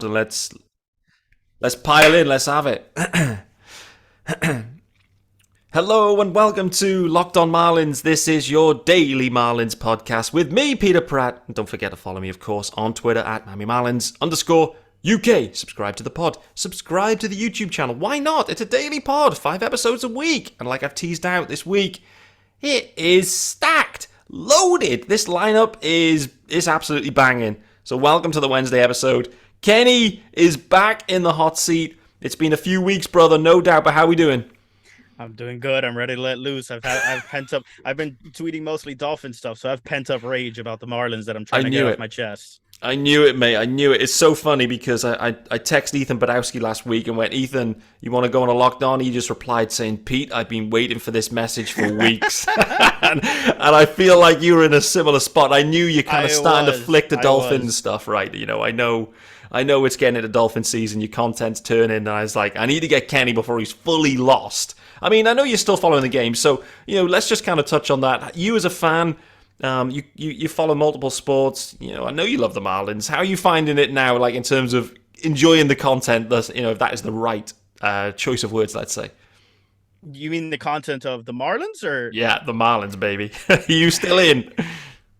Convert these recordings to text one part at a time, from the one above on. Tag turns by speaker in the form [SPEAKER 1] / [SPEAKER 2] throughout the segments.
[SPEAKER 1] And let's pile in. Let's have it. Hello and welcome to Locked On Marlins. This is your daily Marlins podcast with me, Peter Pratt. And don't forget to follow me, of course, on Twitter at MiamiMarlins_UK. Subscribe to the pod. Subscribe to the YouTube channel. Why not? It's a daily pod, 5 episodes a week. And like I've teased out this week, it is stacked, loaded. This lineup is absolutely banging. So welcome to the Wednesday episode. Kenny is back in the hot seat. It's been a few weeks, brother, no doubt, but how we doing?
[SPEAKER 2] I'm doing good. I'm ready to let loose. I've pent up. I've been tweeting mostly Dolphin stuff, so I've pent up rage about the Marlins that I'm trying to get off my chest.
[SPEAKER 1] I knew it, mate. I knew it. It's so funny because I texted Ethan Badowski last week and went, Ethan, you want to go on a Locked On? He just replied saying, Pete, I've been waiting for this message for weeks. and I feel like you were in a similar spot. I knew you're kind of starting to flick the Dolphins stuff, right? You know, I know it's getting into Dolphin season. Your content's turning. And I was like, I need to get Kenny before he's fully lost. I mean, I know you're still following the game. So, you know, let's just kind of touch on that. You as a fan, you follow multiple sports. You know, I know you love the Marlins. How are you finding it now, like in terms of enjoying the content? That, you know, if that is the right choice of words, let's say.
[SPEAKER 2] You mean the content of the Marlins, or
[SPEAKER 1] Yeah, the Marlins, baby. Are you still in?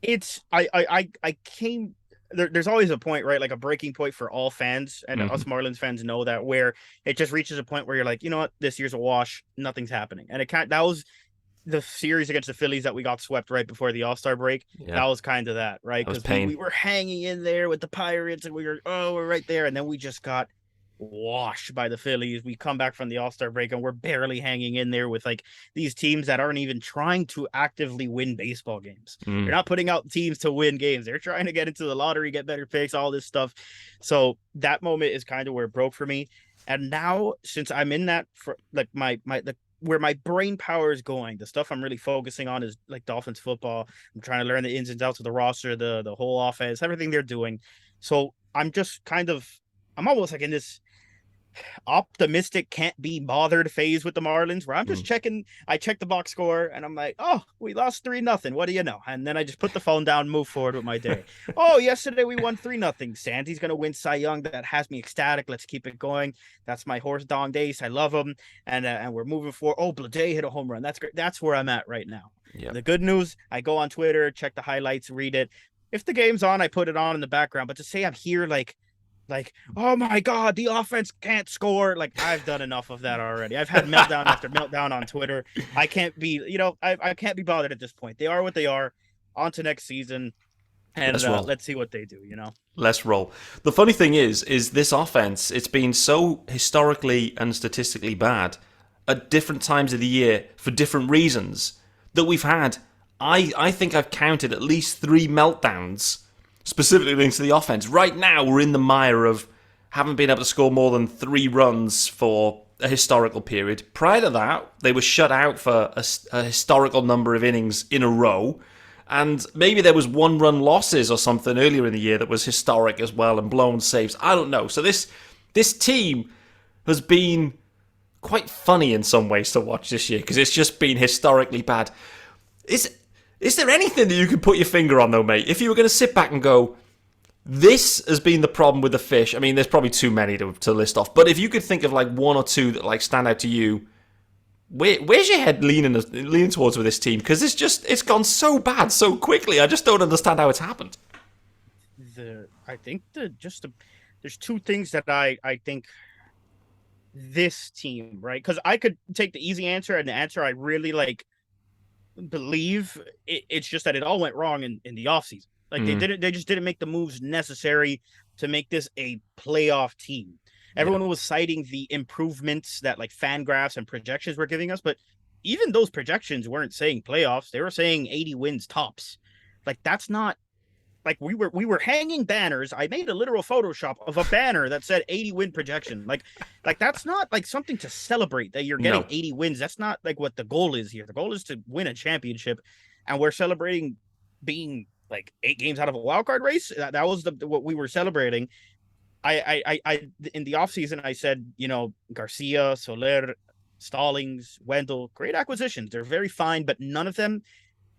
[SPEAKER 2] it's I came. There's always a point, right? Like a breaking point for all fans, and us Marlins fans know that, where it just reaches a point where you're like, you know what, this year's a wash. Nothing's happening, and it can't. That was the series against the Phillies that we got swept right before the All-Star break.
[SPEAKER 1] Yeah,
[SPEAKER 2] That was kind of that, right?
[SPEAKER 1] that was
[SPEAKER 2] Because
[SPEAKER 1] pain.
[SPEAKER 2] we were hanging in there with the Pirates, and we're right there, and then we just got washed by the Phillies. We come back from the All-Star break and we're barely hanging in there with like these teams that aren't even trying to actively win baseball games. They're not putting out teams to win games. They're trying to get into the lottery, get better picks, all this stuff. So that moment is kind of where it broke for me. And now, since I'm in that, for like where my brain power is going, the stuff I'm really focusing on is like Dolphins football. I'm trying to learn the ins and outs of the roster, the whole offense, everything they're doing. So I'm almost like in this optimistic, can't be bothered phase with the Marlins, where I'm just checking. I check the box score and I'm like, oh, we lost 3-0. What do you know? And then I just put the phone down, move forward with my day. Oh, yesterday we won 3-0. Sandy's gonna win Cy Young. That has me ecstatic. Let's keep it going. That's my horse dong days. I love him, and we're moving forward. Oh, Blade hit a home run. That's great. That's where I'm at right now.
[SPEAKER 1] Yep.
[SPEAKER 2] The good news, I go on Twitter, check the highlights, read it. If the game's on, I put it on in the background. But to say I'm here like, oh my God, the offense can't score. Like, I've done enough of that already. I've had meltdown after meltdown on Twitter. I can't be, I can't be bothered at this point. They are what they are. On to next season, and let's see what they do.
[SPEAKER 1] Let's roll. The funny thing is this offense, it's been so historically and statistically bad at different times of the year for different reasons that we've had, I think I've counted at least 3 meltdowns specifically linked to the offense. Right now, we're in the mire of haven't been able to score more than 3 runs for a historical period. Prior to that, they were shut out for a historical number of innings in a row. And maybe there was 1-run losses or something earlier in the year that was historic as well, and blown saves. I don't know. So this team has been quite funny in some ways to watch this year because it's just been historically bad. Is there anything that you could put your finger on, though, mate? If you were going to sit back and go, this has been the problem with the fish. I mean, there's probably too many to list off. But if you could think of like 1 or 2 that like stand out to you, where's your head leaning towards with this team? Because it's gone so bad so quickly. I just don't understand how it's happened.
[SPEAKER 2] I think there's 2 things that I think this team, right? Because I could take the easy answer, and the answer I really like believe it's just that it all went wrong in the offseason. Like they just didn't make the moves necessary to make this a playoff team. Everyone was citing the improvements that like Fangraphs and projections were giving us, but even those projections weren't saying playoffs. They were saying 80 wins tops. Like, that's not like we were hanging banners. I made a literal Photoshop of a banner that said 80 win projection. Like that's not like something to celebrate that you're getting 80 wins. That's not like what the goal is here. The goal is to win a championship, and we're celebrating being like 8 games out of a wild card race. That was what we were celebrating. I in the offseason, I said, Garcia, Soler, Stallings, Wendell, great acquisitions. They're very fine, but none of them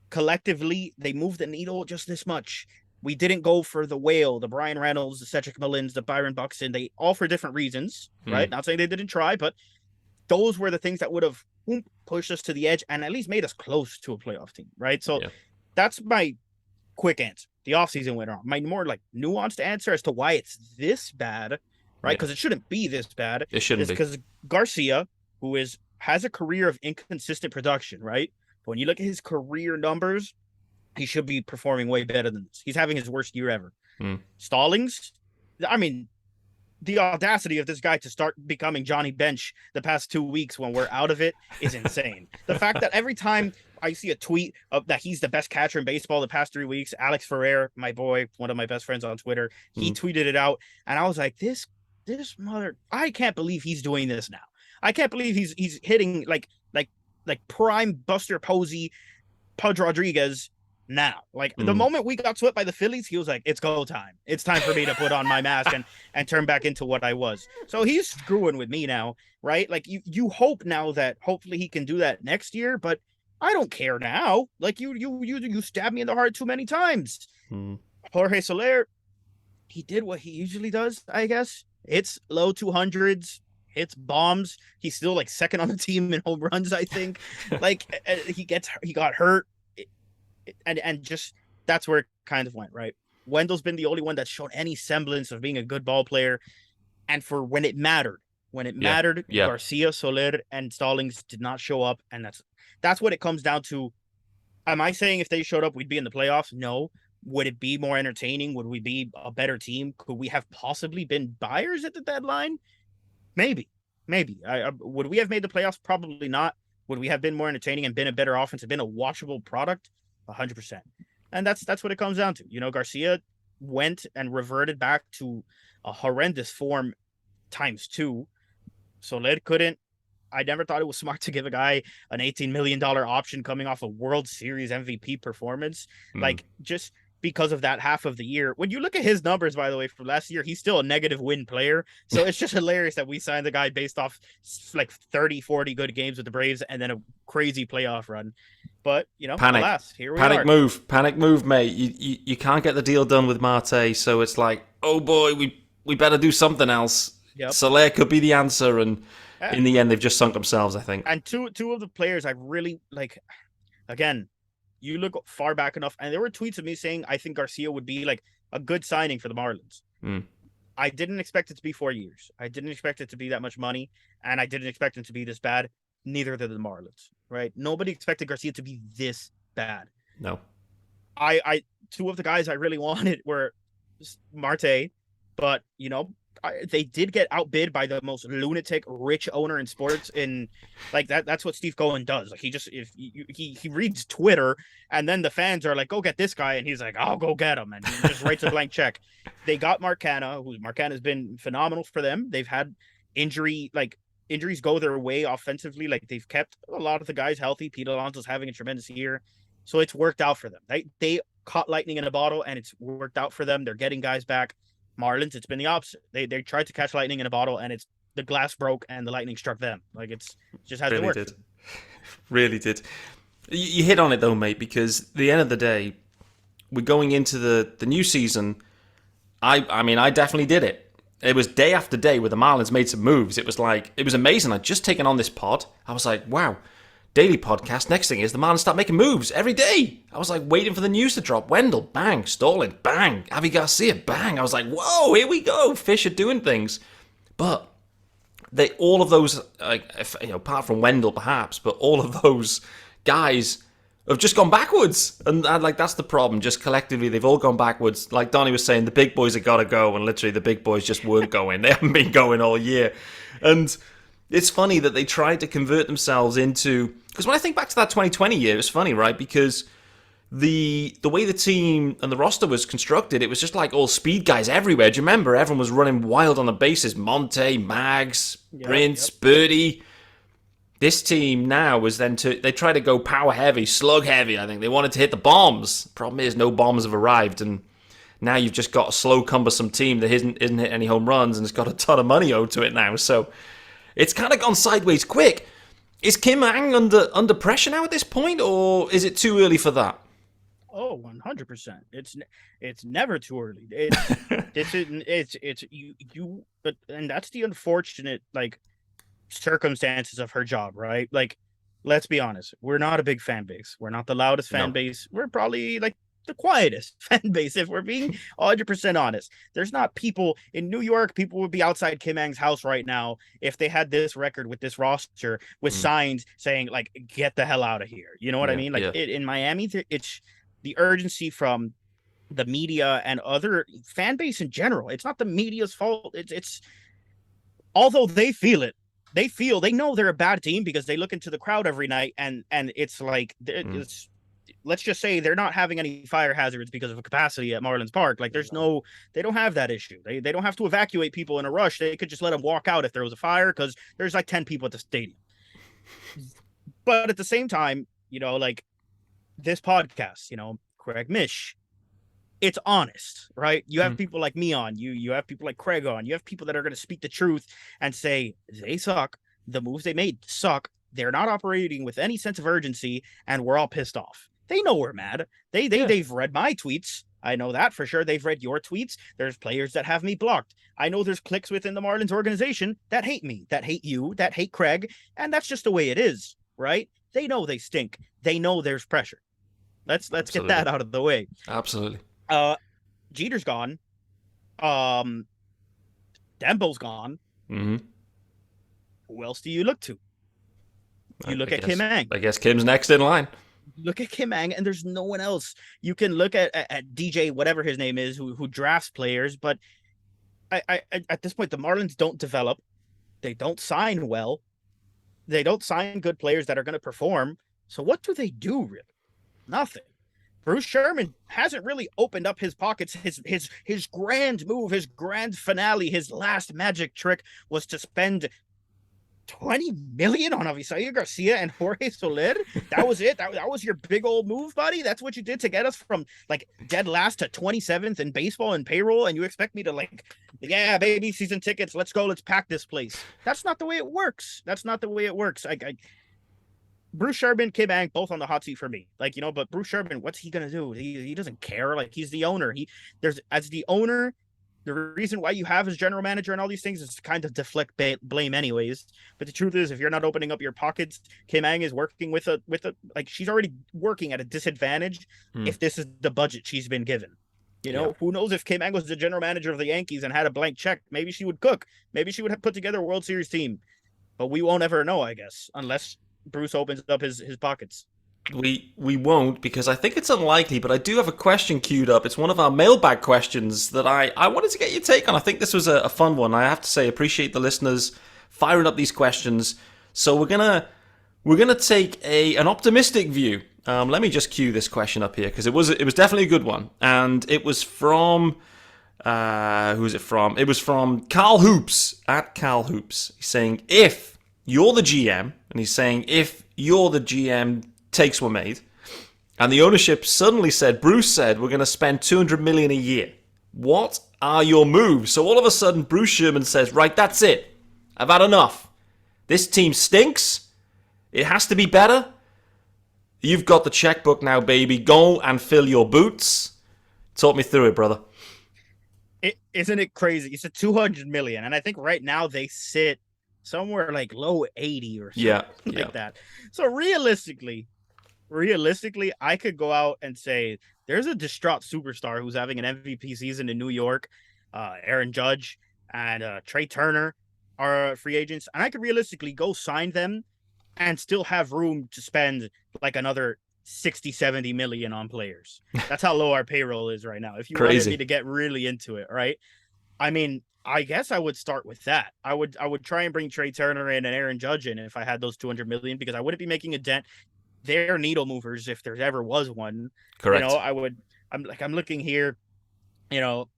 [SPEAKER 2] collectively, they move the needle just this much. We didn't go for the whale, the Brian Reynolds, the Cedric Mullins, the Byron Buxton. They all for different reasons, right? Not saying they didn't try, but those were the things that would have pushed us to the edge and at least made us close to a playoff team, right? So
[SPEAKER 1] Yeah.
[SPEAKER 2] that's my quick answer. The offseason went wrong. My more like nuanced answer as to why it's this bad, right?
[SPEAKER 1] Yeah.
[SPEAKER 2] Because it shouldn't be this bad.
[SPEAKER 1] It shouldn't
[SPEAKER 2] is
[SPEAKER 1] be.
[SPEAKER 2] because Garcia, who has a career of inconsistent production, right? But when you look at his career numbers, he should be performing way better than this. He's having his worst year ever. Stallings, I mean, the audacity of this guy to start becoming Johnny Bench the past 2 weeks when we're out of it is insane. The fact that every time I see a tweet of that he's the best catcher in baseball the past 3 weeks, Alex Ferrer, my boy, one of my best friends on Twitter, he tweeted it out, and I was like, this mother, I can't believe he's doing this now. I can't believe he's hitting like prime Buster Posey, Pudge Rodriguez now. Like the moment we got swept by the Phillies, he was like, it's go time. It's time for me to put on my mask and turn back into what I was. So he's screwing with me now, right? Like you hope now that hopefully he can do that next year, but I don't care now. Like you stabbed me in the heart too many times. Jorge Soler, he did what he usually does, I guess. It's low 200s, hits bombs. He's still like second on the team in home runs, I think. Like he got hurt. And just that's where it kind of went, right? Wendell's been the only one that's shown any semblance of being a good ball player. And for when it mattered, Garcia, Soler, and Stallings did not show up. And that's what it comes down to. Am I saying if they showed up, we'd be in the playoffs? No. Would it be more entertaining? Would we be a better team? Could we have possibly been buyers at the deadline? Maybe. Would we have made the playoffs? Probably not. Would we have been more entertaining and been a better offense and been a watchable product? 100%. And that's what it comes down to. You know, Garcia went and reverted back to a horrendous form times 2. Soler couldn't. I never thought it was smart to give a guy an $18 million option coming off a World Series MVP performance. Like, just because of that half of the year. When you look at his numbers, by the way, for last year, he's still a negative win player. So it's just hilarious that we signed the guy based off like 30, 40 good games with the Braves and then a crazy playoff run. But, you know, alas, here we are.
[SPEAKER 1] Panic move, mate. You can't get the deal done with Marte, so it's like, oh boy, we better do something else. Soler could be the answer, and in the end, they've just sunk themselves, I think.
[SPEAKER 2] And two of the players I really like, again, you look far back enough, and there were tweets of me saying I think Garcia would be like a good signing for the Marlins. I didn't expect it to be 4 years. I didn't expect it to be that much money, and I didn't expect it to be this bad. Neither did the Marlins, right? Nobody expected Garcia to be this bad.
[SPEAKER 1] No.
[SPEAKER 2] I two of the guys I really wanted were Marte, but, you know, they did get outbid by the most lunatic rich owner in sports. In like that's what Steve Cohen does. Like he reads Twitter, and then the fans are like, go get this guy, and he's like, I'll go get him, and he just writes a blank check. They got Marcana's been phenomenal for them. They've had injuries go their way offensively. Like, they've kept a lot of the guys healthy. Pete Alonso's having a tremendous year, so it's worked out for them. They caught lightning in a bottle, and it's worked out for them. They're getting guys back. Marlins, it's been the opposite. They tried to catch lightning in a bottle, and it's the glass broke and the lightning struck them. Like, it's just hasn't worked.
[SPEAKER 1] Really did. You hit on it though, mate, because at the end of the day, we're going into the new season. I mean, I definitely did it. It was day after day where the Marlins made some moves. It was amazing. I'd just taken on this pod. I was like, wow, daily podcast. Next thing is the Marlins start making moves every day. I was like waiting for the news to drop. Wendell, bang. Stallings, bang. Avi Garcia, bang. I was like, whoa, here we go. Fish are doing things. But all of those, apart from Wendell perhaps, but all of those guys have just gone backwards. And that's the problem. Just collectively, they've all gone backwards. Like Donnie was saying, the big boys have got to go. And literally the big boys just weren't going. They haven't been going all year. And it's funny that they tried to convert themselves into... Because when I think back to that 2020 year, it's funny, right? Because the way the team and the roster was constructed, it was just like all speed guys everywhere. Do you remember? Everyone was running wild on the bases. Monte, Mags, Prince, Birdie. This team now was then they tried to go power heavy, slug heavy. I think they wanted to hit the bombs. Problem is, no bombs have arrived, and now you've just got a slow, cumbersome team that isn't hit any home runs, and it's got a ton of money owed to it now. So it's kind of gone sideways quick. Is Kim Ang under pressure now at this point, or is it too early for that?
[SPEAKER 2] Oh, 100%. It's never too early. It's you but and that's the unfortunate like circumstances of her job, right? Like, let's be honest, we're not a big fan base. We're not the loudest fan
[SPEAKER 1] No.
[SPEAKER 2] base. We're probably like the quietest fan base, if we're being 100% honest. There's not people in New York, people would be outside Kim Ang's house right now if they had this record with this roster with
[SPEAKER 1] Mm.
[SPEAKER 2] signs saying, like, get the hell out of here. You know what I
[SPEAKER 1] Yeah,
[SPEAKER 2] mean? Like,
[SPEAKER 1] yeah.
[SPEAKER 2] in Miami, it's the urgency from the media and other fan base in general. It's not the media's fault. It's although they feel it, they know they're a bad team because they look into the crowd every night, and it's like
[SPEAKER 1] Mm.
[SPEAKER 2] it's let's just say they're not having any fire hazards because of a capacity at Marlins Park. Like, there's
[SPEAKER 1] No.
[SPEAKER 2] no, they don't have that issue. They don't have to evacuate people in a rush. They could just let them walk out if there was a fire because there's like 10 people at the stadium. But at the same time, like this podcast, Craig Mish, it's honest, right? You have
[SPEAKER 1] Mm.
[SPEAKER 2] people like me on, you have people like Craig on, you have people that are going to speak the truth and say they suck, the moves they made suck, they're not operating with any sense of urgency, and we're all pissed off. They know we're mad.
[SPEAKER 1] Yeah.
[SPEAKER 2] They've read my tweets. I know that for sure. They've read your tweets. There's players that have me blocked. I know there's cliques within the Marlins organization that hate me, that hate you, that hate Craig, and that's just the way it is, right? They know they stink. They know there's pressure. Let's get
[SPEAKER 1] Absolutely.
[SPEAKER 2] that out of the way.
[SPEAKER 1] Absolutely.
[SPEAKER 2] Uh, Jeter's gone. Um, Dembo's gone.
[SPEAKER 1] Hmm.
[SPEAKER 2] Who else do you look to? You
[SPEAKER 1] I
[SPEAKER 2] look at Kim
[SPEAKER 1] guess.
[SPEAKER 2] Ang.
[SPEAKER 1] I guess Kim's next in line.
[SPEAKER 2] Look at Kim Ang, and there's no one else. You can look at DJ, whatever his name is, who drafts players. But I at this point, the Marlins don't develop. They don't sign well. They don't sign good players that are going to perform. So what do they do really? Nothing. Bruce Sherman hasn't really opened up his pockets. His grand move, his grand finale, his last magic trick was to spend 20 million on Avisario Garcia and Jorge Soler. That was it. That was your big old move, buddy. That's what you did to get us from like dead last to 27th in baseball and payroll. And you expect me to like, yeah, baby, season tickets. Let's go. Let's pack this place. That's not the way it works. That's not the way it works. Bruce Sherman, Kim Ang, both on the hot seat for me. Like, but Bruce Sherman, what's he gonna do? He doesn't care. Like, he's the owner. There's as the owner, the reason why you have his general manager and all these things is to kind of deflect blame anyways. But the truth is, if you're not opening up your pockets, Kim Ang is working with a like she's already working at a disadvantage
[SPEAKER 1] Mm.
[SPEAKER 2] if this is the budget she's been given.
[SPEAKER 1] Yeah.
[SPEAKER 2] Who knows if Kim Ang was the general manager of the Yankees and had a blank check? Maybe she would cook. Maybe she would have put together a World Series team. But we won't ever know, I guess, unless Bruce opens up his pockets.
[SPEAKER 1] We won't because I think it's unlikely, but I do have a question queued up. It's one of our mailbag questions that I wanted to get your take on. I think this was a fun one. I have to say, appreciate the listeners firing up these questions. So we're gonna take an optimistic view. Let me just cue this question up here because it was definitely a good one, and it was from who is it from? It was from Carl Hoops at Carl Hoops. He's saying if you're the GM, and he's saying if you're the GM, takes were made, and the ownership suddenly said, Bruce said, we're going to spend $200 million a year. What are your moves? So all of a sudden, Bruce Sherman says, right, that's it. I've had enough. This team stinks. It has to be better. You've got the checkbook now, baby. Go and fill your boots. Talk me through it, brother.
[SPEAKER 2] Isn't it crazy? It's a 200 million, and I think right now they sit somewhere like low 80 or something
[SPEAKER 1] Yeah,
[SPEAKER 2] like
[SPEAKER 1] yeah.
[SPEAKER 2] that. So realistically, I could go out and say there's a distraught superstar who's having an MVP season in New York. Aaron Judge and Trey Turner are free agents, and I could realistically go sign them and still have room to spend like another 60-70 million on players. That's how low our payroll is right now. If you wanted me
[SPEAKER 1] Crazy.
[SPEAKER 2] to get really into it, right? I mean, I guess I would start with that. I would try and bring Trey Turner in and Aaron Judge in if I had those 200 million because I wouldn't be making a dent. They're needle movers if there ever was one.
[SPEAKER 1] Correct.
[SPEAKER 2] I would. I'm looking here. You know,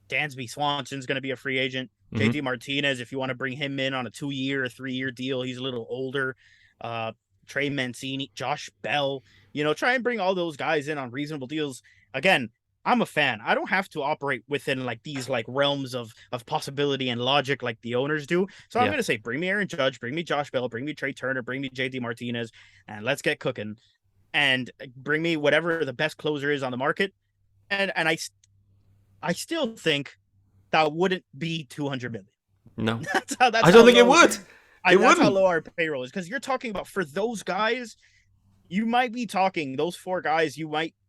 [SPEAKER 2] Dansby Swanson's going to be a free agent.
[SPEAKER 1] Hmm.
[SPEAKER 2] JD Martinez, if you want to bring him in on a 2-year or 3-year deal, he's a little older. Uh, Trey Mancini, Josh Bell, try and bring all those guys in on reasonable deals. Again, I'm a fan. I don't have to operate within like these like realms of possibility and logic like the owners do. So I'm
[SPEAKER 1] Yeah.
[SPEAKER 2] going to say, bring me Aaron Judge, bring me Josh Bell, bring me Trey Turner, bring me JD Martinez, and let's get cooking. and bring me whatever the best closer is on the market. And I still think that wouldn't be 200 million.
[SPEAKER 1] No,
[SPEAKER 2] That's
[SPEAKER 1] I don't
[SPEAKER 2] how
[SPEAKER 1] think it
[SPEAKER 2] low
[SPEAKER 1] would. It
[SPEAKER 2] that's how
[SPEAKER 1] wouldn't.
[SPEAKER 2] low our payroll is, because you're talking about, for those guys, you might be talking those four guys.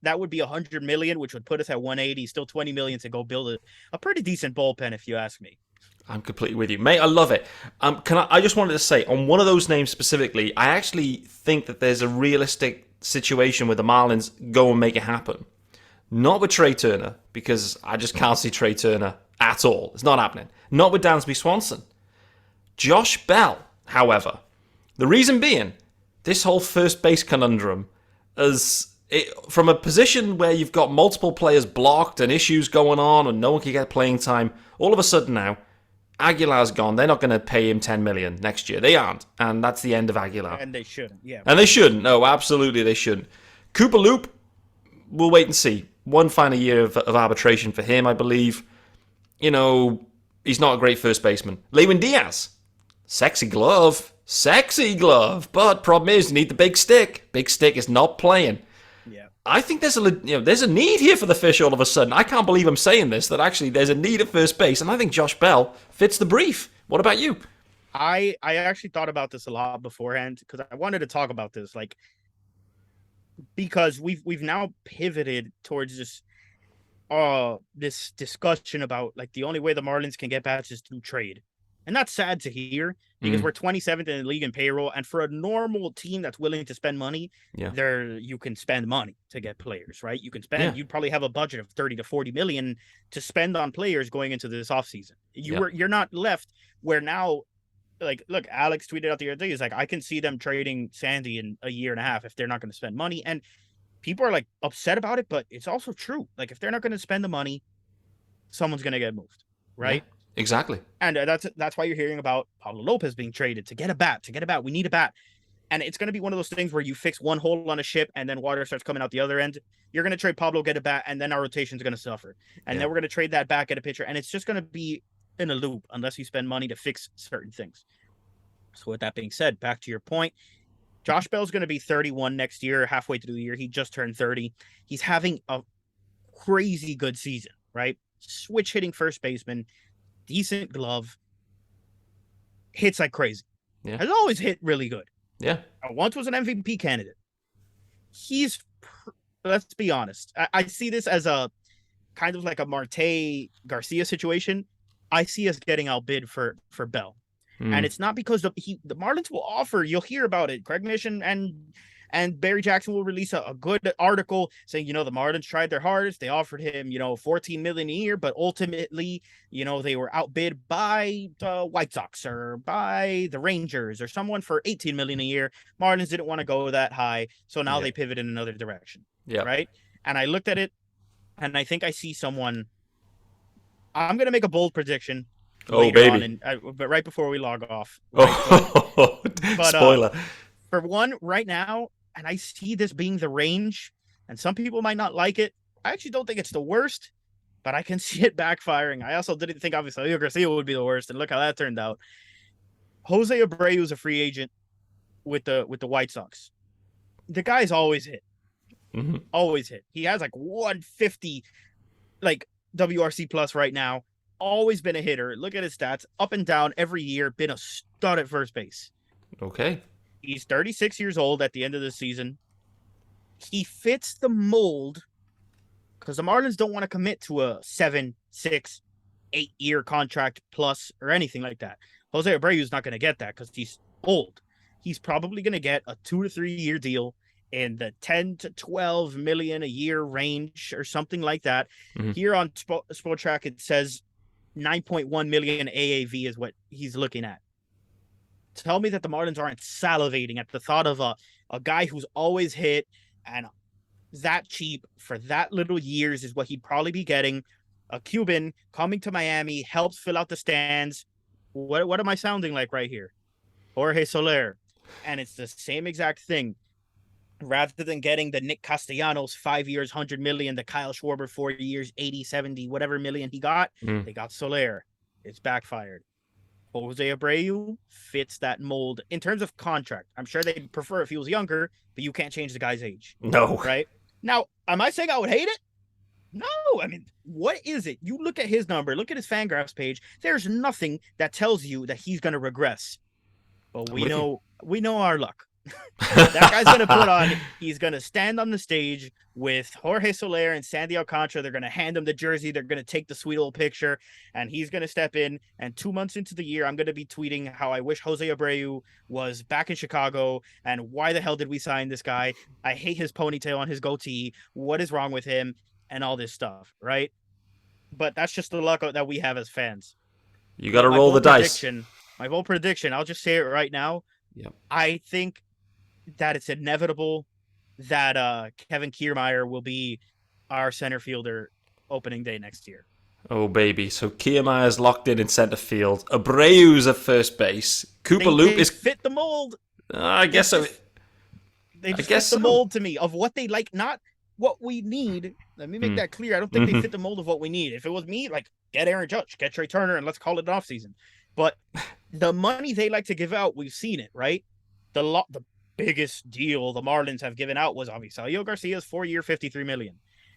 [SPEAKER 2] That would be 100 million, which would put us at 180. Still 20 million to go build a pretty decent bullpen, if you ask me.
[SPEAKER 1] I'm completely with you, mate. I love it. Can I just wanted to say on one of those names specifically, I actually think that there's a realistic situation where the Marlins go and make it happen. Not with Trey Turner, because I just can't see Trey Turner at all. It's not happening. Not with Dansby Swanson. Josh Bell, however, the reason being, this whole first base conundrum, from a position where you've got multiple players blocked and issues going on and no one can get playing time, all of a sudden now, Aguilar's gone. They're not going to pay him 10 million next year. They aren't. And that's the end of Aguilar.
[SPEAKER 2] And they shouldn't. Yeah.
[SPEAKER 1] And they shouldn't. No, absolutely they shouldn't. Cooper Loop, we'll wait and see. One final year of arbitration for him, I believe. You know, he's not a great first baseman. Lewin Diaz, sexy glove. Sexy glove. But problem is, you need the big stick. Big stick is not playing.
[SPEAKER 2] Yeah.
[SPEAKER 1] I think there's a need here for the fish all of a sudden. I can't believe I'm saying this, that actually there's a need at first base, and I think Josh Bell fits the brief. What about you?
[SPEAKER 2] I actually thought about this a lot beforehand, because I wanted to talk about this, like, because we've now pivoted towards this discussion about, like, the only way the Marlins can get bats is through trade. And that's sad to hear, because we're 27th in the league in payroll, and for a normal team that's willing to spend money, you can spend money to get players, right? You can spend you'd probably have a budget of 30 to 40 million to spend on players going into this offseason. You're not left where now, like, look, Alex tweeted out the other day, he's like, I can see them trading Sandy in a year and a half if they're not going to spend money. And people are like upset about it, but it's also true. Like, if they're not going to spend the money, someone's going to get moved, right?
[SPEAKER 1] Yeah, exactly.
[SPEAKER 2] And that's why you're hearing about Pablo Lopez being traded to get a bat. We need a bat. And it's going to be one of those things where you fix one hole on a ship and then water starts coming out the other end. You're going to trade Pablo, get a bat, and then our rotation's going to suffer. And then we're going to trade that back, get a pitcher, and it's just going to be in a loop unless you spend money to fix certain things. So with that being said, back to your point, Josh Bell's going to be 31 next year, halfway through the year. He just turned 30. He's having a crazy good season, right? Switch hitting first baseman, decent glove, hits like crazy.
[SPEAKER 1] Yeah.
[SPEAKER 2] Has always hit really good.
[SPEAKER 1] Yeah.
[SPEAKER 2] Once was an MVP candidate. Let's be honest. I see this as a kind of like a Marte Garcia situation. I see us getting outbid for Bell. And it's not because the Marlins will offer, you'll hear about it. Craig Mish and Barry Jackson will release a good article saying, the Marlins tried their hardest. They offered him, 14 million a year, but ultimately, they were outbid by the White Sox or by the Rangers or someone for 18 million a year. Marlins didn't want to go that high. So now they pivot in another direction. Yeah. Right. And I looked at it and I think I see someone. I'm going to make a bold prediction.
[SPEAKER 1] Oh, baby.
[SPEAKER 2] But right before we log off.
[SPEAKER 1] Right? But, spoiler.
[SPEAKER 2] For one, right now, and I see this being the range, and some people might not like it. I actually don't think it's the worst, but I can see it backfiring. I also didn't think, obviously, Leo Garcia would be the worst, and look how that turned out. Jose Abreu is a free agent with the White Sox. The guy's always hit. Mm-hmm. Always hit. He has like 150, like WRC plus right now. Always been a hitter. Look at his stats. Up and down every year. Been a stud at first base.
[SPEAKER 1] Okay.
[SPEAKER 2] He's 36 years old at the end of the season. He fits the mold because the Marlins don't want to commit to a 7, 6, 8-year contract plus or anything like that. Jose Abreu is not going to get that because he's old. He's probably going to get a 2 to 3 year deal in the 10 to 12 million a year range or something like that. Mm-hmm. Here on Spotrac, it says 9.1 million AAV is what he's looking at. Tell me that the Marlins aren't salivating at the thought of a guy who's always hit and that cheap for that little years is what he'd probably be getting. A Cuban coming to Miami helps fill out the stands. What am I sounding like right here? Jorge Soler. And it's the same exact thing. Rather than getting the Nick Castellanos 5 years, 100 million, the Kyle Schwarber 4 years, 80, 70, whatever million he got, they got Soler. It's backfired. Jose Abreu fits that mold in terms of contract. I'm sure they'd prefer if he was younger, but you can't change the guy's age,
[SPEAKER 1] No.
[SPEAKER 2] right? Now, am I saying I would hate it? No, I mean, what is it? You look at his number, look at his Fangraphs page. There's nothing that tells you that he's going to regress. But
[SPEAKER 1] I'm with you.
[SPEAKER 2] we know our luck. That guy's going to put on, he's going to stand on the stage with Jorge Soler and Sandy Alcantara. They're going to hand him the jersey. They're going to take the sweet old picture, and he's going to step in. And 2 months into the year, I'm going to be tweeting how I wish Jose Abreu was back in Chicago. And why the hell did we sign this guy? I hate his ponytail and his goatee. What is wrong with him? And all this stuff, right? But that's just the luck that we have as fans.
[SPEAKER 1] You got to
[SPEAKER 2] My
[SPEAKER 1] roll the
[SPEAKER 2] bold
[SPEAKER 1] dice.
[SPEAKER 2] My bold prediction, I'll just say it right now.
[SPEAKER 1] Yep.
[SPEAKER 2] I think that it's inevitable that Kevin Kiermaier will be our center fielder opening day next year.
[SPEAKER 1] Oh, baby. So Kiermaier's locked in center field. Abreu's at first base. Cooper Loop
[SPEAKER 2] They
[SPEAKER 1] is...
[SPEAKER 2] fit the mold.
[SPEAKER 1] I guess so.
[SPEAKER 2] They just
[SPEAKER 1] I guess
[SPEAKER 2] fit the
[SPEAKER 1] so.
[SPEAKER 2] mold to me of what they like, not what we need. Let me make that clear. I don't think they fit the mold of what we need. If it was me, like, get Aaron Judge, get Trey Turner, and let's call it an offseason. But the money they like to give out, we've seen it, right? The biggest deal the Marlins have given out was Avisario Garcia's 4-year, $53 million.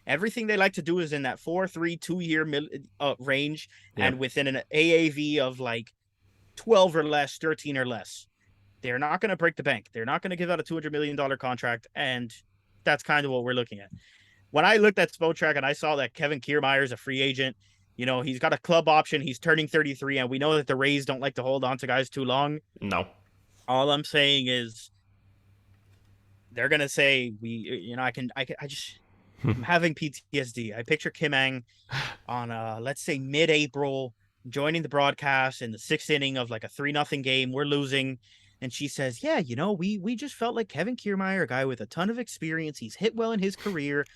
[SPEAKER 2] Everything they like to do is in that 4-3 2-year range, and within an AAV of like 12 or less, 13 or less. They're not going to break the bank. They're not going to give out a $200 million contract, and that's kind of what we're looking at. When I looked at Spotrac and I saw that Kevin Kiermaier is a free agent, he's got a club option. He's turning 33, and we know that the Rays don't like to hold on to guys too long.
[SPEAKER 1] No.
[SPEAKER 2] All I'm saying is they're going to say, I'm having PTSD. I picture Kim Ang on, let's say, mid-April, joining the broadcast in the 6th inning of like a 3-0 game. We're losing. And she says, yeah, we just felt like Kevin Kiermaier, a guy with a ton of experience. He's hit well in his career,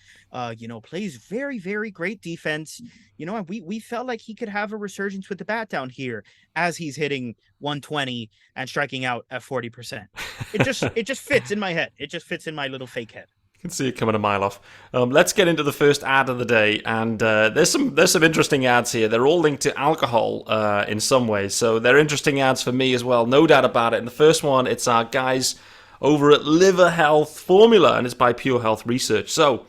[SPEAKER 2] plays very, very great defense. And we felt like he could have a resurgence with the bat down here as he's hitting 120 and striking out at 40%. It just fits in my head. It just fits in my little fake head.
[SPEAKER 1] Can see it coming a mile off. Let's get into the first ad of the day, and there's some interesting ads here. They're all linked to alcohol in some ways, so they're interesting ads for me as well, no doubt about it. And the first one, it's our guys over at Liver Health Formula, and it's by Pure Health Research. So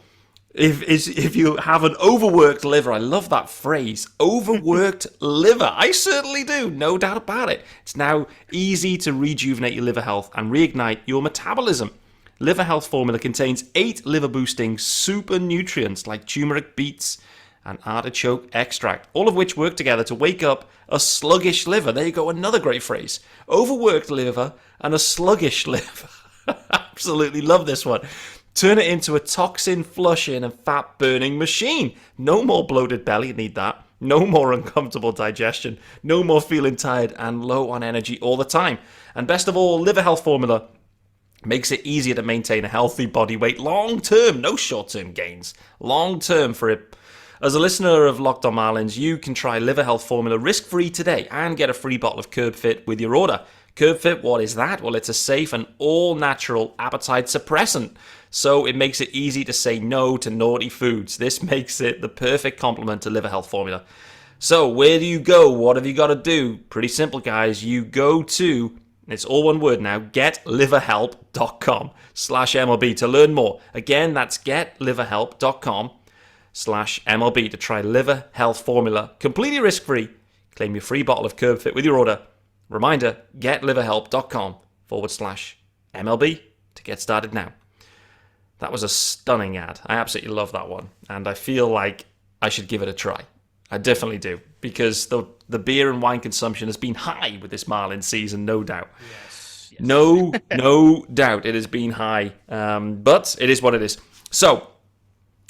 [SPEAKER 1] if you have an overworked liver, I love that phrase, overworked liver. I certainly do, no doubt about it. It's now easy to rejuvenate your liver health and reignite your metabolism. Liver Health Formula contains 8 liver-boosting super nutrients like turmeric, beets, and artichoke extract, all of which work together to wake up a sluggish liver. There you go, another great phrase. Overworked liver and a sluggish liver. Absolutely love this one. Turn it into a toxin-flushing and fat-burning machine. No more bloated belly, need that. No more uncomfortable digestion. No more feeling tired and low on energy all the time. And best of all, Liver Health Formula makes it easier to maintain a healthy body weight long term, no short term gains, long term for it. As a listener of Locked On Marlins, you can try Liver Health Formula risk-free today and get a free bottle of Curb Fit with your order. Curb Fit, what is that? Well, it's a safe and all-natural appetite suppressant, so it makes it easy to say no to naughty foods. This makes it the perfect complement to Liver Health Formula. So, where do you go? What have you got to do? Pretty simple, guys. You go to... It's all one word now, getliverhelp.com/MLB to learn more. Again, that's getliverhelp.com/MLB to try Liver Health Formula completely risk-free. Claim your free bottle of Curb Fit with your order. Reminder, getliverhelp.com/MLB to get started now. That was a stunning ad. I absolutely love that one. And I feel like I should give it a try. I definitely do, because the beer and wine consumption has been high with this Marlins season, no doubt.
[SPEAKER 2] Yes.
[SPEAKER 1] No doubt it has been high, but it is what it is. So,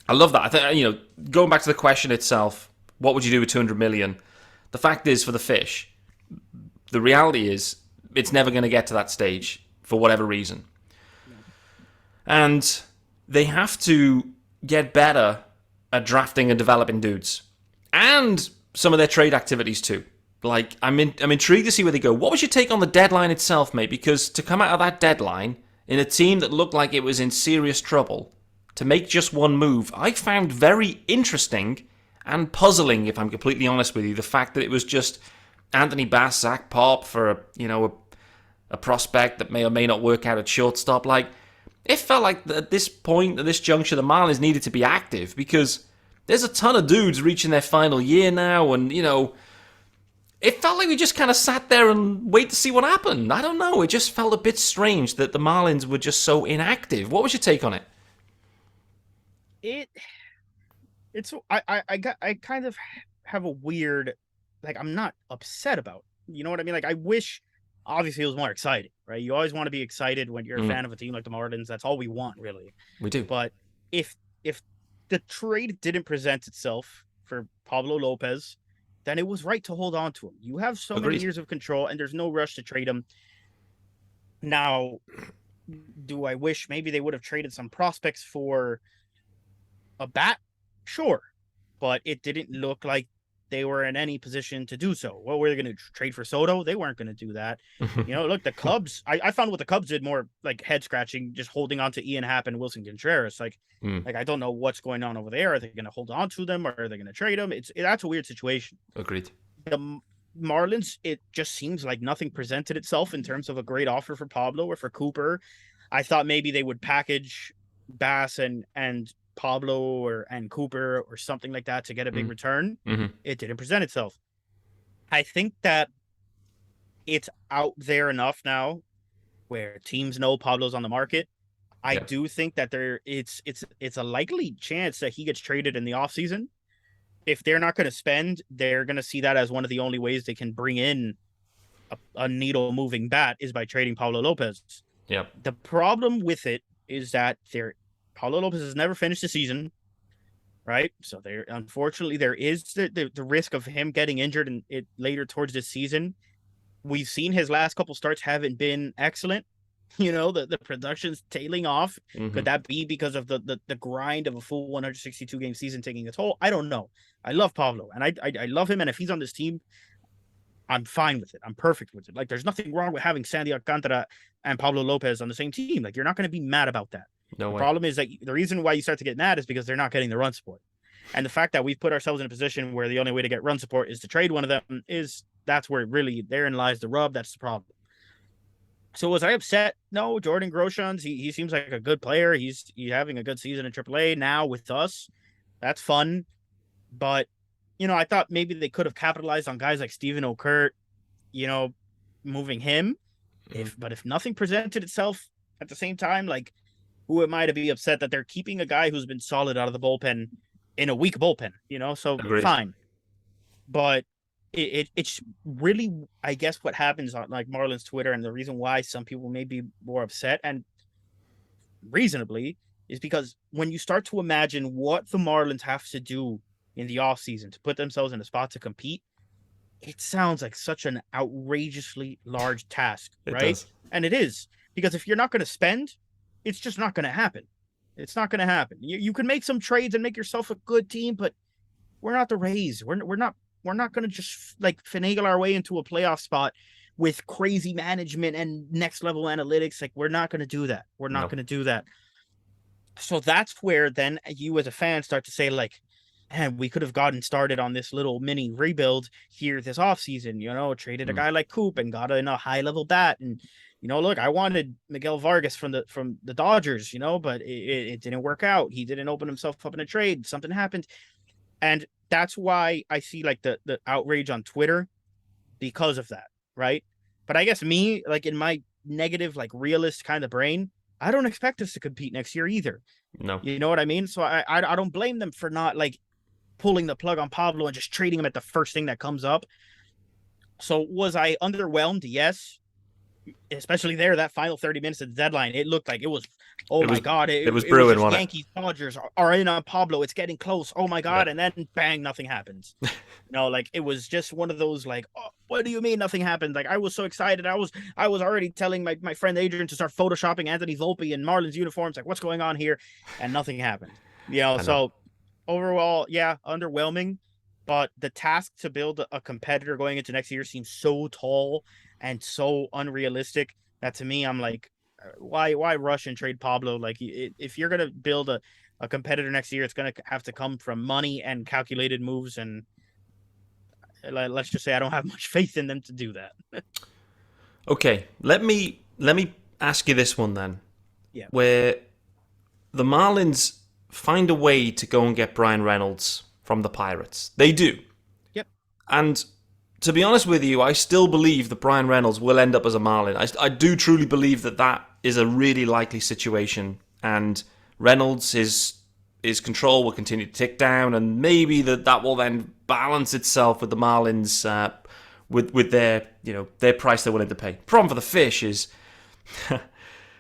[SPEAKER 1] I love that. I think, going back to the question itself, what would you do with $200 million? The fact is, for the fish, the reality is, it's never going to get to that stage for whatever reason. No. And they have to get better at drafting and developing dudes. And some of their trade activities too. Like, I'm intrigued to see where they go. What was your take on the deadline itself, mate? Because to come out of that deadline in a team that looked like it was in serious trouble, to make just one move, I found very interesting and puzzling, if I'm completely honest with you. The fact that it was just Anthony Bass, Zach Pop for a prospect that may or may not work out at shortstop. Like, it felt like at this point, at this juncture, the Marlins needed to be active because there's a ton of dudes reaching their final year now, and it felt like we just kind of sat there and wait to see what happened. I don't know. It just felt a bit strange that the Marlins were just so inactive. What was your take on it?
[SPEAKER 2] It it's I kind of have a weird, like, I'm not upset about. You know what I mean? Like, I wish obviously it was more exciting, right? You always want to be excited when you're a
[SPEAKER 1] Mm,
[SPEAKER 2] fan of a team like the Marlins. That's all we want, really.
[SPEAKER 1] we do.
[SPEAKER 2] But if if the trade didn't present itself for Pablo Lopez, then it was right to hold on to him. You have so many
[SPEAKER 1] Agreed.
[SPEAKER 2] years of control, and there's no rush to trade him. Now, do I wish maybe they would have traded some prospects for a bat? Sure, but it didn't look like they were in any position to do so. What were they going to trade for Soto? They weren't going to do that. Look, the Cubs, I found what the Cubs did more like head scratching, just holding on to Ian Happ and Wilson Contreras.
[SPEAKER 1] Mm,
[SPEAKER 2] I don't know what's going on over there. Are they going to hold on to them, or are they going to trade them? That's a weird situation.
[SPEAKER 1] agreed.
[SPEAKER 2] The Marlins, it just seems like nothing presented itself in terms of a great offer for Pablo or for Cooper. I thought maybe they would package Bass and Pablo and Cooper or something like that to get a big
[SPEAKER 1] Mm,
[SPEAKER 2] return.
[SPEAKER 1] mm-hmm.
[SPEAKER 2] It didn't present itself. I think that it's out there enough now where teams know Pablo's on the market. I
[SPEAKER 1] Yeah.
[SPEAKER 2] do think that it's a likely chance that he gets traded in the offseason. If they're not going to spend, they're going to see that as one of the only ways they can bring in a needle moving bat is by trading Pablo Lopez.
[SPEAKER 1] Yeah.
[SPEAKER 2] The problem with it is that Paulo Lopez has never finished the season, right? So unfortunately there is the risk of him getting injured and it later towards this season. We've seen his last couple starts haven't been excellent. The production's tailing off.
[SPEAKER 1] Mm-hmm.
[SPEAKER 2] Could that be because of the grind of a full 162 game season taking a toll? I don't know. I love Pablo and I love him, and if he's on this team, I'm fine with it. I'm perfect with it. Like, there's nothing wrong with having Sandy Alcantara and Pablo Lopez on the same team. Like, you're not going to be mad about that.
[SPEAKER 1] No
[SPEAKER 2] The
[SPEAKER 1] way.
[SPEAKER 2] problem is that the reason why you start to get mad is because they're not getting the run support. And the fact that we've put ourselves in a position where the only way to get run support is to trade one of them that's where really therein lies the rub. That's the problem. So was I upset? No, Jordan Groshans, he seems like a good player. He's having a good season in AAA now with us. That's fun. But, I thought maybe they could have capitalized on guys like Steven Okert, you know, moving him.
[SPEAKER 1] Mm,
[SPEAKER 2] If nothing presented itself at the same time, like, who am I to be upset that they're keeping a guy who's been solid out of the bullpen in a weak bullpen? So
[SPEAKER 1] agreed.
[SPEAKER 2] fine. But it's really, I guess, what happens on like Marlins Twitter, and the reason why some people may be more upset, and reasonably, is because when you start to imagine what the Marlins have to do in the offseason to put themselves in a spot to compete, it sounds like such an outrageously large task,
[SPEAKER 1] It
[SPEAKER 2] right?
[SPEAKER 1] does.
[SPEAKER 2] And it is, because if you're not going to spend, it's just not going to happen. It's not going to happen. You can make some trades and make yourself a good team, but we're not the Rays. We're not going to just like finagle our way into a playoff spot with crazy management and next level analytics. Like, we're not going to do that. We're not
[SPEAKER 1] No.
[SPEAKER 2] going to do that. So that's where then you as a fan start to say, like, man, we could have gotten started on this little mini rebuild here this offseason, traded a
[SPEAKER 1] Mm,
[SPEAKER 2] guy like Coop and got in a high level bat. And, look, I wanted Miguel Vargas from the Dodgers, but it didn't work out. He didn't open himself up in a trade. Something happened. And that's why I see like the outrage on Twitter because of that, right? But I guess me, like, in my negative, like, realist kind of brain, I don't expect us to compete next year either.
[SPEAKER 1] no.
[SPEAKER 2] You know what I mean? So I don't blame them for not like pulling the plug on Pablo and just trading him at the first thing that comes up. So was I underwhelmed? Yes, especially there that final 30 minutes of the deadline. It looked like it was, oh
[SPEAKER 1] It
[SPEAKER 2] my
[SPEAKER 1] was
[SPEAKER 2] god,
[SPEAKER 1] it was
[SPEAKER 2] it was
[SPEAKER 1] brewing,
[SPEAKER 2] just
[SPEAKER 1] wasn't
[SPEAKER 2] Yankees Dodgers are in on Pablo. It's getting close. Oh my
[SPEAKER 1] it?
[SPEAKER 2] god, and then bang, nothing happens. Like, it was just one of those, like, oh, what do you mean nothing happened? Like, I was so excited. I was already telling my friend Adrian to start photoshopping Anthony Volpe in Marlins uniforms. Like, what's going on here? And nothing happened.
[SPEAKER 1] I know.
[SPEAKER 2] So overall, yeah, underwhelming. But the task to build a competitor going into next year seems so tall and so unrealistic that, to me, I'm like, why rush and trade Pablo? Like, if you're gonna build a competitor next year, it's gonna have to come from money and calculated moves, and let's just say I don't have much faith in them to do that.
[SPEAKER 1] Okay, let me ask you this one then,
[SPEAKER 2] Yeah.
[SPEAKER 1] where the Marlins find a way to go and get Brian Reynolds from the Pirates. They do.
[SPEAKER 2] Yep.
[SPEAKER 1] And to be honest with you, I still believe that Brian Reynolds will end up as a Marlin. I do truly believe that that is a really likely situation, and Reynolds his control will continue to tick down, and maybe that will then balance itself with the Marlins with their their price they're willing to pay. Problem for the Fish is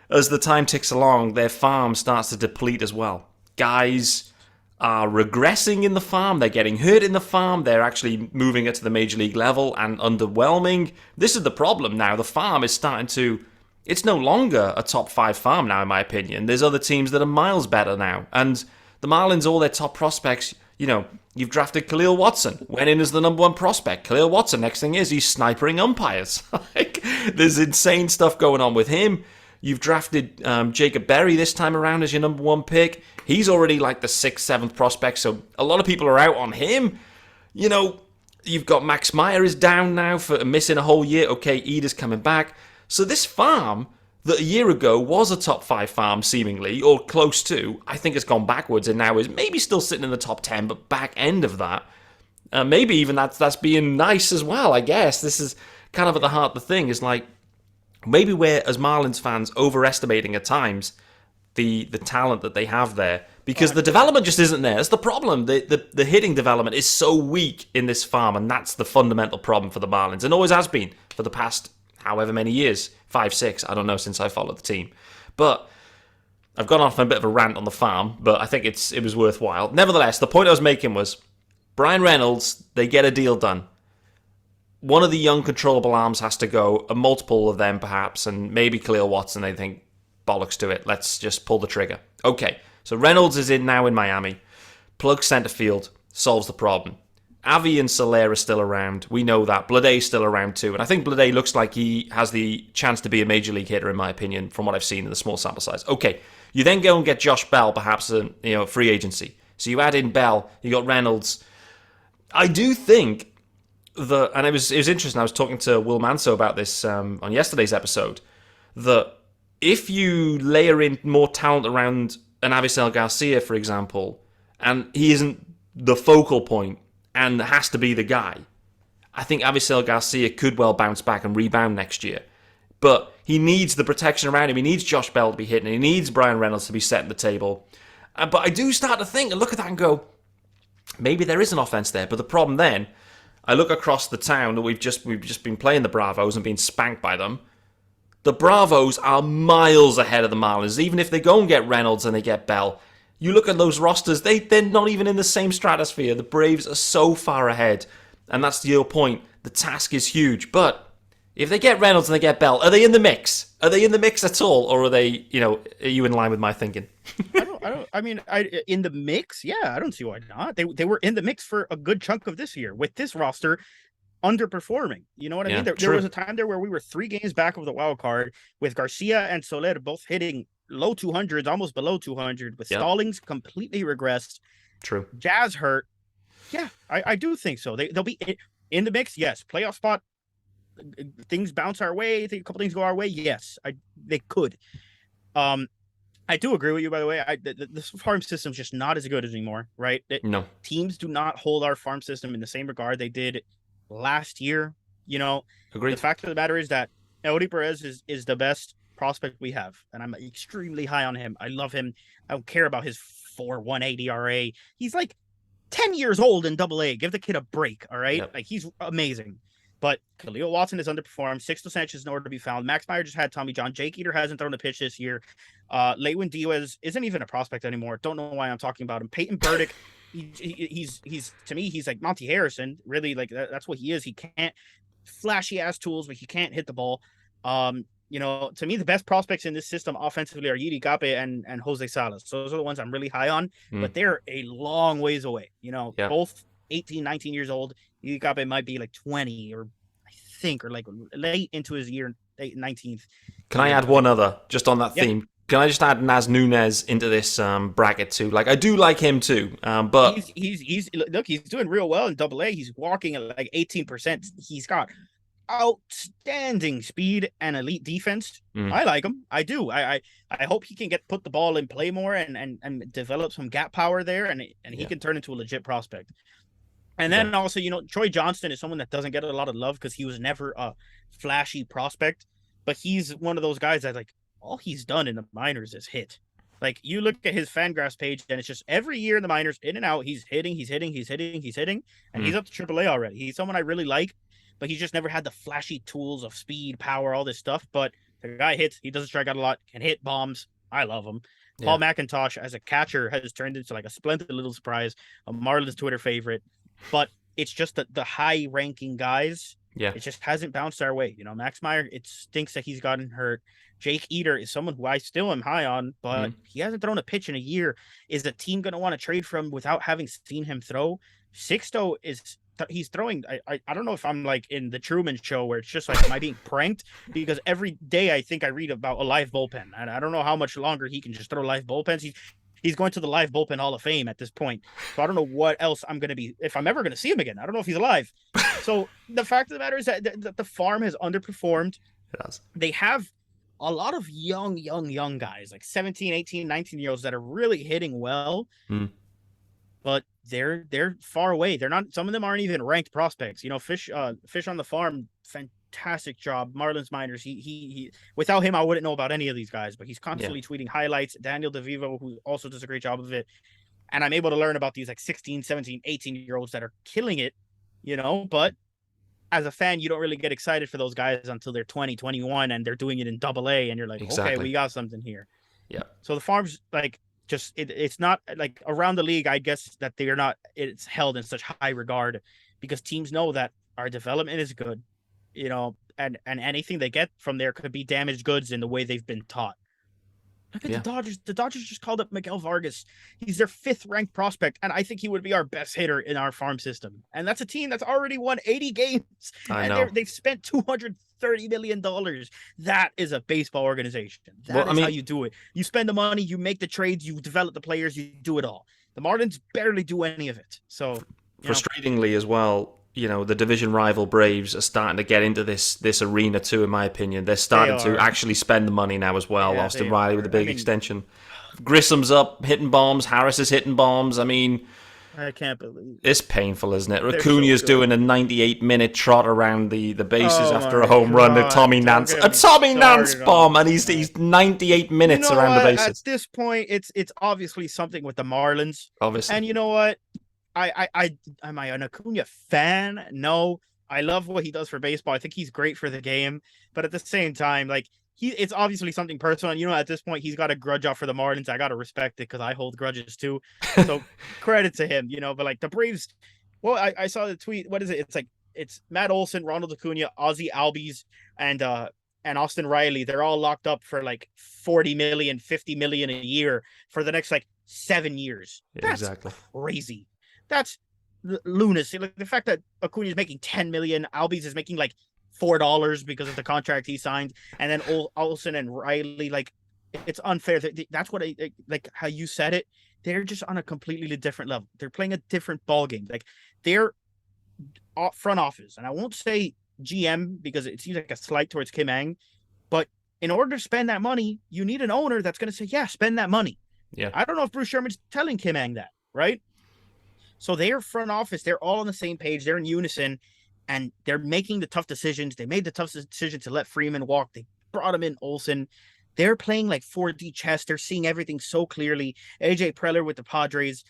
[SPEAKER 1] as the time ticks along, their farm starts to deplete as well. Guys are regressing in the farm, they're getting hurt in the farm, they're actually moving it to the major league level and underwhelming. This is the problem now. The farm is starting to. It's no longer a top 5 farm now, in my opinion. There's other teams that are miles better now. And the Marlins, all their top prospects, you've drafted Khalil Watson, went in as the number 1 prospect. Khalil Watson, next thing is he's snipering umpires. There's insane stuff going on with him. You've drafted Jacob Berry this time around as your number 1 pick. He's already like the 6th, 7th prospect, so a lot of people are out on him. You've got Max Meyer is down now for missing a whole year. Okay, Eda's coming back. So this farm that a year ago was a top 5 farm seemingly, or close to, I think has gone backwards and now is maybe still sitting in the top 10, but back end of that. Maybe even that's being nice as well, I guess. This is kind of at the heart of the thing, is like, maybe we're, as Marlins fans, overestimating at times the talent that they have there, because the development just isn't there. That's the problem. The hitting development is so weak in this farm, and that's the fundamental problem for the Marlins, and always has been for the past however many years, 5, 6, I don't know, since I followed the team. But I've gone off on a bit of a rant on the farm, but I think it was worthwhile. Nevertheless, the point I was making was, Brian Reynolds, they get a deal done. One of the young controllable arms has to go, a multiple of them perhaps, and maybe Khalil Watson, they think, bollocks to it, let's just pull the trigger. Okay, so Reynolds is now in Miami. Plug center field, solves the problem. Avi and Soler are still around. We know that. Bladay's still around too. And I think Bladay looks like he has the chance to be a major league hitter, in my opinion, from what I've seen in the small sample size. Okay, you then go and get Josh Bell, perhaps free agency. So you add in Bell, you got Reynolds. I do think that, and it was interesting, I was talking to Will Manso about this on yesterday's episode, that if you layer in more talent around an Avisel Garcia, for example, and he isn't the focal point, and has to be the guy, I think Avisel Garcia could well bounce back and rebound next year. But he needs the protection around him. He needs Josh Bell to be hitting. He needs Brian Reynolds to be setting the table. But I do start to think and look at that and go, maybe there is an offense there. But the problem then, I look across the town that we've just been playing the Bravos and being spanked by them. The Bravos are miles ahead of the Marlins. Even if they go and get Reynolds and they get Bell, you look at those rosters, they're not even in the same stratosphere. The Braves are so far ahead. And that's your point. The task is huge. But if they get Reynolds and they get Bell, are they in the mix? Are they in the mix at all? Or are they, are you in line with my thinking?
[SPEAKER 2] In the mix, yeah, I don't see why not. They were in the mix for a good chunk of this year with this roster underperforming. You know what I mean? There was a time there where we were 3 games back of the wild card with Garcia and Soler both hitting low 200s, almost below 200, with Stallings completely regressed.
[SPEAKER 1] True.
[SPEAKER 2] Jazz hurt. Yeah, I do think so. They'll be in the mix. Yes. Playoff spot. Things bounce our way. A couple things go our way. Yes, they could. I do agree with you, by the way. The farm system's just not as good anymore, right?
[SPEAKER 1] No.
[SPEAKER 2] Teams do not hold our farm system in the same regard they did last year.
[SPEAKER 1] Agreed.
[SPEAKER 2] The fact of the matter is that Eddie Perez is the best prospect we have, and I'm extremely high on him. I love him. I don't care about his 4.18 ERA. He's like 10 years old in Double-A. Give the kid a break, all right?
[SPEAKER 1] Yep.
[SPEAKER 2] Like, he's amazing. But Khalil Watson has underperformed. Sixto Sanchez is nowhere to be found. Max Meyer just had Tommy John. Jake Eater hasn't thrown a pitch this year. Lewin Diaz isn't even a prospect anymore. Don't know why I'm talking about him. Peyton Burdick, he's to me, he's like Monty Harrison. Really, like that's what he is. He can't flashy ass tools, but he can't hit the ball. To me, the best prospects in this system offensively are Yidi Gape and Jose Salas. So those are the ones I'm really high on, but they're a long ways away. Both 18, 19 years old. Yidi Gape might be like 20 or like late into his year, 19th.
[SPEAKER 1] Can I add one other, just on that theme? Can I just add Naz Nunez into this bracket too? Like, I do like him too, but
[SPEAKER 2] He's look, he's doing real well in Double A. He's walking at like 18%. He's got outstanding speed and elite defense.
[SPEAKER 1] mm,
[SPEAKER 2] I like him. I do. I hope he can put the ball in play more and develop some gap power there, and he
[SPEAKER 1] yeah,
[SPEAKER 2] can turn into a legit prospect. And
[SPEAKER 1] yeah,
[SPEAKER 2] then also, Troy Johnston is someone that doesn't get a lot of love because he was never a flashy prospect, but he's one of those guys that like all he's done in the minors is hit. Like you look at his Fangraphs page, and it's just every year in the minors, in and out, he's hitting, and he's
[SPEAKER 1] mm,
[SPEAKER 2] up to AAA already. He's someone I really like, but he's just never had the flashy tools of speed, power, all this stuff. But the guy hits, he doesn't strike out a lot, can hit bombs. I love him.
[SPEAKER 1] yeah,
[SPEAKER 2] Paul McIntosh as a catcher has turned into like a splendid little surprise, a Marlins Twitter favorite. But it's just that the high ranking guys,
[SPEAKER 1] yeah,
[SPEAKER 2] it just hasn't bounced our way. Max Meyer, it stinks that he's gotten hurt. Jake Eater is someone who I still am high on, but
[SPEAKER 1] mm,
[SPEAKER 2] he hasn't thrown a pitch in a year. Is the team going to want to trade for him without having seen him throw? Sixto is he's throwing. I don't know if I'm like in the Truman Show where it's just like, am I being pranked? Because every day I think I read about a live bullpen, and I don't know how much longer he can just throw live bullpens. He's going to the live bullpen Hall of Fame at this point. So I don't know what else I'm going to be, if I'm ever going to see him again. I don't know if he's alive. So the fact of the matter is that the farm has underperformed.
[SPEAKER 1] it does.
[SPEAKER 2] They have a lot of young guys, like 17, 18, 19-year-olds that are really hitting well,
[SPEAKER 1] Mm,
[SPEAKER 2] but they're far away. They're not, some of them aren't even ranked prospects. Fish on the farm, fantastic job. Marlins minors. He without him, I wouldn't know about any of these guys, but he's
[SPEAKER 1] yeah,
[SPEAKER 2] constantly tweeting highlights. Daniel DeVivo, who also does a great job of it. And I'm able to learn about these like 16, 17, 18-year-olds that are killing it, but as a fan, you don't really get excited for those guys until they're 20, 21, and they're doing it in Double A, and you're like, okay,
[SPEAKER 1] exactly.
[SPEAKER 2] we got something here.
[SPEAKER 1] Yeah,
[SPEAKER 2] So the farm's like just it's not like around the league. I guess that they're not. It's held in such high regard because teams know that our development is good, and anything they get from there could be damaged goods in the way they've been taught. Look at
[SPEAKER 1] yeah,
[SPEAKER 2] the Dodgers. The Dodgers just called up Miguel Vargas. He's their 5th ranked prospect, and I think he would be our best hitter in our farm system. And that's a team that's already won 80 games,
[SPEAKER 1] I
[SPEAKER 2] and
[SPEAKER 1] know.
[SPEAKER 2] they've spent $230 million. That is a baseball organization. That is how you do it. You spend the money, you make the trades, you develop the players, you do it all. The Marlins barely do any of it. So,
[SPEAKER 1] frustratingly as well, the division rival Braves are starting to get into this arena too, in my opinion. They're starting to actually spend the money now as well.
[SPEAKER 2] Yeah,
[SPEAKER 1] Austin Riley with a big
[SPEAKER 2] I mean,
[SPEAKER 1] extension. Grissom's up, hitting bombs. Harris is hitting bombs. I mean,
[SPEAKER 2] I can't believe
[SPEAKER 1] it's painful, isn't it?
[SPEAKER 2] They're
[SPEAKER 1] Acuna's
[SPEAKER 2] so good.
[SPEAKER 1] doing a 98-minute trot around the bases
[SPEAKER 2] Oh
[SPEAKER 1] after
[SPEAKER 2] my
[SPEAKER 1] a home run to
[SPEAKER 2] God,
[SPEAKER 1] Tommy
[SPEAKER 2] don't
[SPEAKER 1] Nance.
[SPEAKER 2] get
[SPEAKER 1] A
[SPEAKER 2] me
[SPEAKER 1] Tommy Nance
[SPEAKER 2] started
[SPEAKER 1] bomb,
[SPEAKER 2] on
[SPEAKER 1] and he's 98 minutes around the
[SPEAKER 2] what? At
[SPEAKER 1] bases.
[SPEAKER 2] this point, it's obviously something with the Marlins.
[SPEAKER 1] Obviously.
[SPEAKER 2] And you know what? I am I an Acuna fan? No. I love what he does for baseball. I think he's great for the game. But at the same time, like it's obviously something personal. And at this point, he's got a grudge off for the Marlins. I gotta respect it because I hold grudges too. So credit to him, But like the Braves, well, I saw the tweet. What is it? It's Matt Olson, Ronald Acuna, Ozzy Albies, and Austin Riley. They're all locked up for like 40 million, 50 million a year for the next like 7 years.
[SPEAKER 1] Yeah,
[SPEAKER 2] That's
[SPEAKER 1] exactly.
[SPEAKER 2] crazy. That's lunacy. Like the fact that Acuna is making 10 million, Albies is making like $4 because of the contract he signed, and then Olsen and Riley, like it's unfair. That's what I like how you said it. They're just on a completely different level. They're playing a different ball game. Like they're front office, and I won't say GM because it seems like a slight towards Kim Ang, but in order to spend that money, you need an owner that's going to say, yeah, spend that money.
[SPEAKER 1] Yeah.
[SPEAKER 2] I don't know if Bruce Sherman's telling Kim Ang that, right? So their front office, they're all on the same page. They're in unison, and they're making the tough decisions. They made the tough decision to let Freeman walk. They brought him in Olsen. They're playing like 4D chess. They're seeing everything so clearly. AJ Preller with the Padres,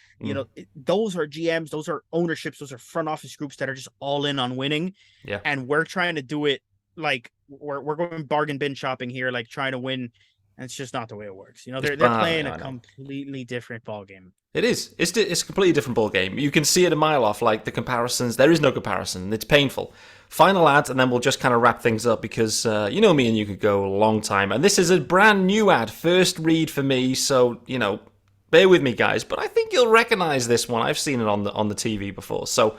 [SPEAKER 2] those are GMs, those are ownerships, those are front office groups that are just all in on winning.
[SPEAKER 1] Yeah.
[SPEAKER 2] And we're trying to do it like we're going bargain bin shopping here, like trying to win. And it's just not the way it works. They're playing a completely different ball game.
[SPEAKER 1] It is. It's a completely different ball game. You can see it a mile off. Like the comparisons, there is no comparison. It's painful. Final ad, and then we'll just kind of wrap things up because me and you could go a long time. And this is a brand new ad, first read for me. So bear with me, guys. But I think you'll recognize this one. I've seen it on the TV before. So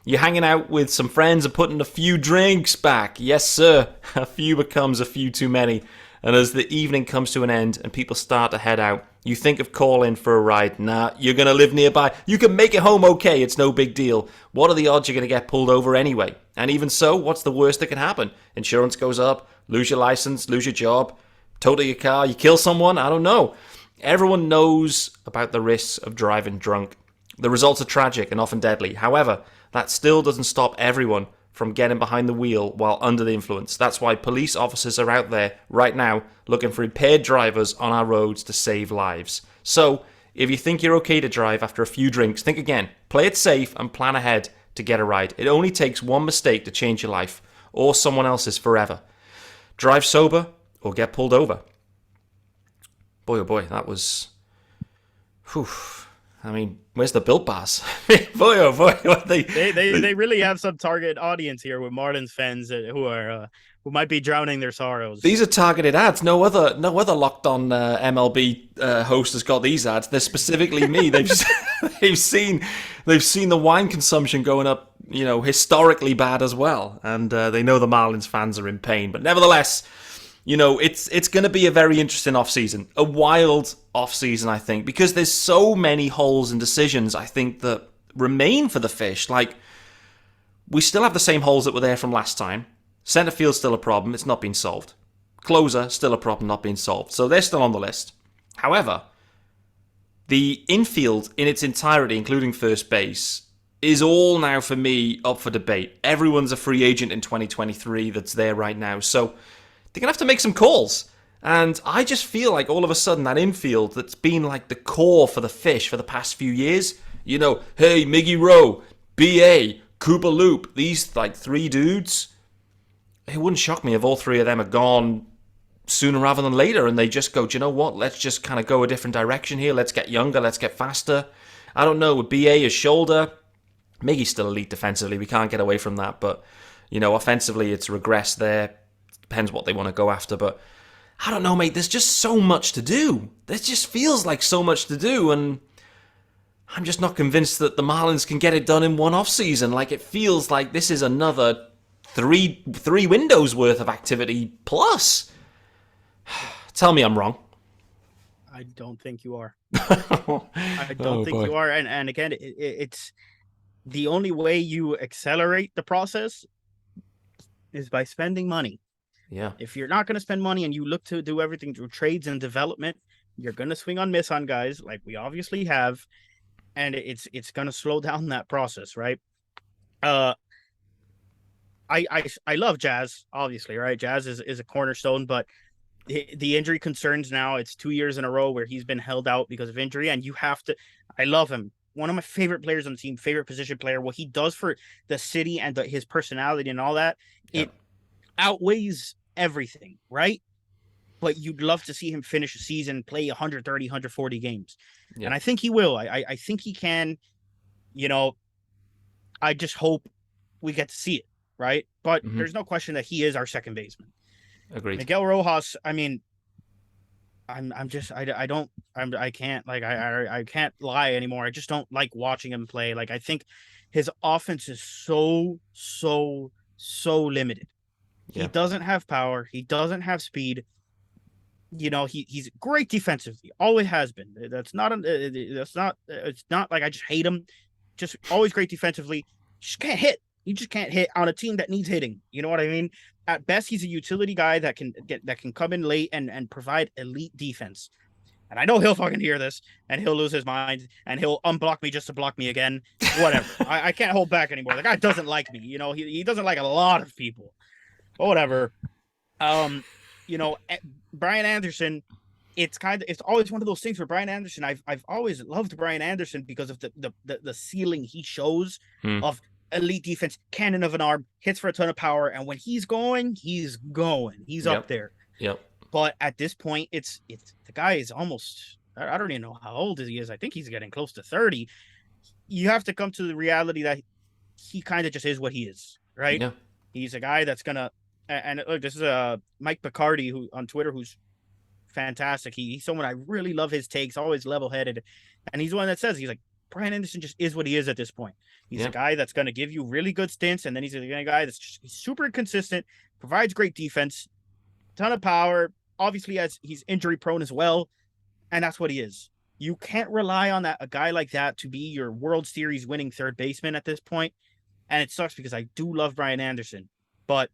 [SPEAKER 1] you're hanging out with some friends and putting a few drinks back. Yes, sir. A few becomes a few too many. And as the evening comes to an end and people start to head out, you think of calling for a ride. Nah, you're going to live nearby. You can make it home okay. It's no big deal. What are the odds you're going to get pulled over anyway? And even so, what's the worst that can happen? Insurance goes up, lose your license, lose your job, total your car, you kill someone? I don't know. Everyone knows about the risks of driving drunk. The results are tragic and often deadly. However, that still doesn't stop everyone from getting behind the wheel while under the influence. That's why police officers are out there right now looking for impaired drivers on our roads to save lives. So, if you think you're okay to drive after a few drinks, think again. Play it safe and plan ahead to get a ride. It only takes one mistake to change your life or someone else's forever. Drive sober or get pulled over. Boy, oh boy, that was... Whew. I mean, where's the Built Bars? Boy, oh boy, what
[SPEAKER 2] they really have some target audience here with Marlins fans who might be drowning their sorrows.
[SPEAKER 1] These are targeted ads. No other locked on MLB host has got these ads. They're specifically me. They've seen the wine consumption going up, historically bad as well, and they know the Marlins fans are in pain. But nevertheless, it's going to be a very interesting offseason, a wild offseason, I think, because there's so many holes and decisions, I think, that remain for the Fish. Like, we still have the same holes that were there from last time. Centre field's still a problem, it's not been solved. Closer, still a problem, not being solved. So they're still on the list. However, the infield in its entirety, including first base, is all now, for me, up for debate. Everyone's a free agent in 2023 that's there right now, so they're going to have to make some calls. And I just feel like all of a sudden that infield that's been like the core for the Fish for the past few years, hey, Miggy Ro, B.A., Cooper Loop, these like three dudes, it wouldn't shock me if all three of them are gone sooner rather than later and they just go, do you know what, let's just kind of go a different direction here, let's get younger, let's get faster. I don't know, with B.A. his shoulder, Miggy's still elite defensively, we can't get away from that, but, offensively it's regressed there. Depends what they want to go after, but I don't know, mate. There's just so much to do. There just feels like so much to do, and I'm just not convinced that the Marlins can get it done in one offseason. Like, it feels like this is another three windows worth of activity plus. Tell me I'm wrong.
[SPEAKER 2] I don't think you are. I don't think you are. And again, it's the only way you accelerate the process is by spending money.
[SPEAKER 1] Yeah.
[SPEAKER 2] If you're not going to spend money and you look to do everything through trades and development, you're going to swing on miss on guys like we obviously have, and it's going to slow down that process, right? I love Jazz, obviously, right? Jazz is a cornerstone, but the injury concerns now, it's 2 years in a row where he's been held out because of injury, and you have to, I love him. One of my favorite players on the team, favorite position player, what he does for the city and his personality and all that, it outweighs everything, right? But you'd love to see him finish a season, play 130, 140 games. And I think he will. I think he can, I just hope we get to see it, right? But there's no question that he is our second baseman.
[SPEAKER 1] Agreed.
[SPEAKER 2] Miguel Rojas, I mean, I can't lie anymore. I just don't like watching him play. Like, I think his offense is so limited. He doesn't have power. He doesn't have speed. He's great defensively. Always has been. It's not like I just hate him. Just always great defensively. Just can't hit. You just can't hit on a team that needs hitting. You know what I mean? At best, he's a utility guy that can come in late and provide elite defense. And I know he'll fucking hear this and he'll lose his mind and he'll unblock me just to block me again. Whatever. I can't hold back anymore. The guy doesn't like me. He doesn't like a lot of people. But whatever. Brian Anderson, it's always one of those things for Brian Anderson. I've always loved Brian Anderson because of the ceiling he shows of elite defense, cannon of an arm, hits for a ton of power, and when he's going, he's up there.
[SPEAKER 1] Yep.
[SPEAKER 2] But at this point, it's the guy is almost, I don't even know how old he is. I think he's getting close to 30. You have to come to the reality that he kind of just is what he is, right?
[SPEAKER 1] Yeah.
[SPEAKER 2] He's a guy that's gonna, and look, this is Mike Picardi who on Twitter, who's fantastic. He's someone I really love his takes, always level-headed, and he's the one that says, he's like, Brian Anderson just is what he is at this point. He's a guy that's going to give you really good stints, and then he's a guy that's just super consistent, provides great defense, ton of power, obviously as he's injury prone as well, and that's what he is. You can't rely on that a guy like that to be your World Series winning third baseman at this point. And it sucks because I do love Brian Anderson, but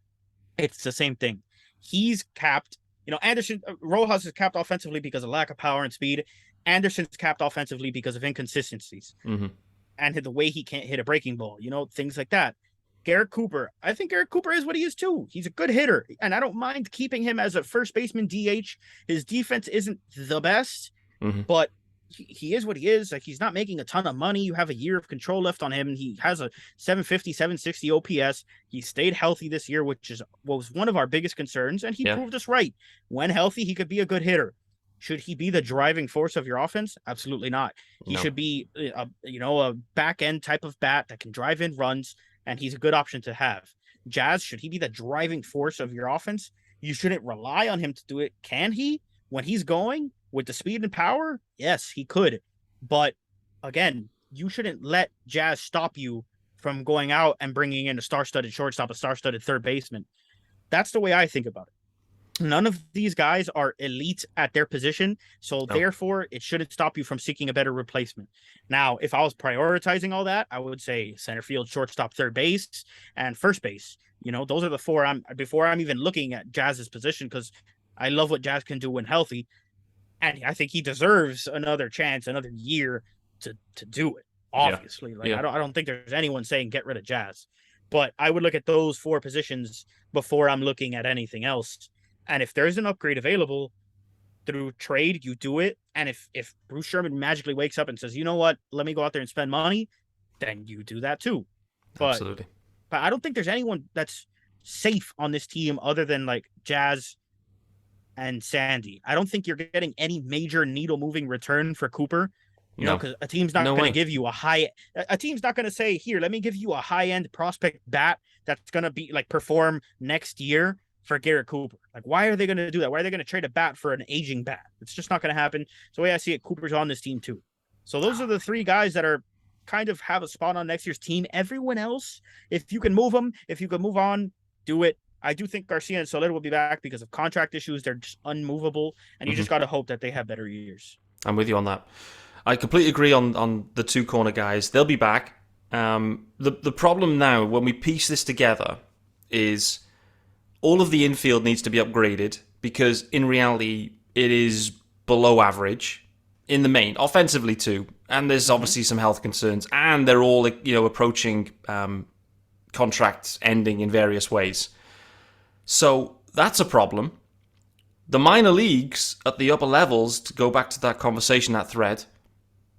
[SPEAKER 2] it's the same thing. He's capped. Anderson Rojas is capped offensively because of lack of power and speed. Anderson's capped offensively because of inconsistencies
[SPEAKER 1] Hmm.
[SPEAKER 2] and the way he can't hit a breaking ball. Things like that. Garrett Cooper, I think Garrett Cooper is what he is too. He's a good hitter, and I don't mind keeping him as a first baseman DH. His defense isn't the best,
[SPEAKER 1] Hmm.
[SPEAKER 2] but he is what he is. Like, he's not making a ton of money. You have a year of control left on him, and he has a 750, 760 OPS. He stayed healthy this year, which was one of our biggest concerns, and he
[SPEAKER 1] Yeah.
[SPEAKER 2] proved us right. When healthy, he could be a good hitter. Should he be the driving force of your offense? Absolutely not. He
[SPEAKER 1] No.
[SPEAKER 2] should be a back end type of bat that can drive in runs, and he's a good option to have. Jazz, should he be the driving force of your offense? You shouldn't rely on him to do it. Can he? When he's going with the speed and power, yes, he could. But again, you shouldn't let Jazz stop you from going out and bringing in a star-studded shortstop, a star-studded third baseman. That's the way I think about it. None of these guys are elite at their position, so
[SPEAKER 1] No.
[SPEAKER 2] therefore it shouldn't stop you from seeking a better replacement. Now, if I was prioritizing all that, I would say center field, shortstop, third base, and first base. Those are the four before I'm even looking at Jazz's position, because I love what Jazz can do when healthy, and I think he deserves another chance, another year to do it.
[SPEAKER 1] Yeah.
[SPEAKER 2] Obviously, like,
[SPEAKER 1] Yeah.
[SPEAKER 2] I don't think there's anyone saying get rid of Jazz, but I would look at those four positions before I'm looking at anything else. And if there's an upgrade available through trade, you do it. And if Bruce Sherman magically wakes up and says, you know what, let me go out there and spend money, then you do that too. But
[SPEAKER 1] Absolutely.
[SPEAKER 2] but I don't think there's anyone that's safe on this team other than like Jazz and Sandy. I don't think you're getting any major needle moving return for Cooper.
[SPEAKER 1] No.
[SPEAKER 2] Because a team's not
[SPEAKER 1] No
[SPEAKER 2] going to
[SPEAKER 1] way.
[SPEAKER 2] give you a team's not going to say, here, let me give you a high end prospect bat that's going to be like perform next year for Garrett Cooper. Like, why are they going to do that? Why are they going to trade a bat for an aging bat? It's just not going to happen. So the way I see it, Cooper's on this team too. So those are the three guys that are kind of have a spot on next year's team. Everyone else, if you can move them, if you can move on, do it. I do think Garcia and Soler will be back because of contract issues. They're just unmovable, and you
[SPEAKER 1] Hmm.
[SPEAKER 2] just got to hope that they have better years.
[SPEAKER 1] I'm with you on that. I completely agree on the two corner guys. They'll be back. The problem now, when we piece this together, is all of the infield needs to be upgraded because in reality it is below average in the main, offensively too. And there's obviously some health concerns, and they're all approaching contracts ending in various ways. So that's a problem. The minor leagues at the upper levels, to go back to that conversation, that thread,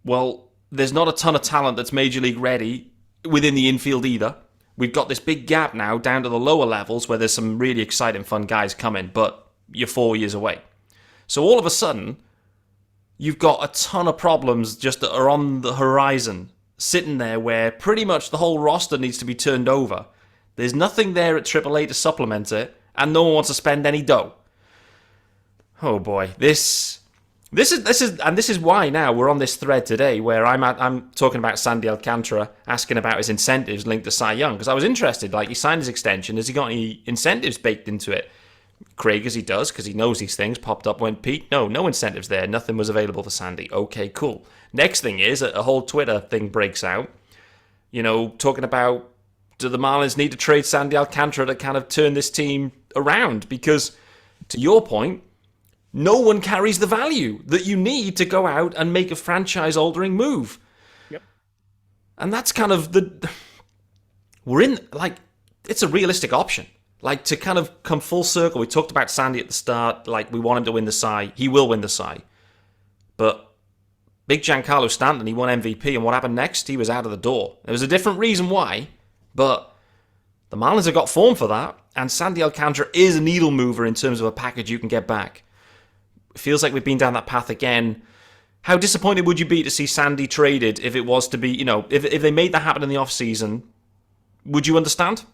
[SPEAKER 1] well, there's not a ton of talent that's major league ready within the infield either. We've got this big gap now down to the lower levels where there's some really exciting, fun guys coming, but you're 4 years away. So all of a sudden, you've got a ton of problems just that are on the horizon, sitting there where pretty much the whole roster needs to be turned over. There's nothing there at AAA to supplement it, and no one wants to spend any dough. Oh boy, this is why now we're on this thread today where I'm talking about Sandy Alcantara, asking about his incentives linked to Cy Young, because I was interested. Like, he signed his extension, has he got any incentives baked into it? Craig, as he does, because he knows these things, popped up when Pete, no incentives there, nothing was available for Sandy. Okay, cool. Next thing is a whole Twitter thing breaks out, talking about, do the Marlins need to trade Sandy Alcantara to kind of turn this team around? Because, to your point, no one carries the value that you need to go out and make a franchise-altering move.
[SPEAKER 2] Yep.
[SPEAKER 1] And that's kind of it's a realistic option. Like, to kind of come full circle, we talked about Sandy at the start, like, we want him to win the Cy. He will win the Cy. But big Giancarlo Stanton, he won MVP, and what happened next? He was out of the door. There was a different reason why, but the Marlins have got form for that, and Sandy Alcantara is a needle mover in terms of a package you can get back. It feels like we've been down that path again. How disappointed would you be to see Sandy traded if it was to be, if they made that happen in the offseason? Would you understand?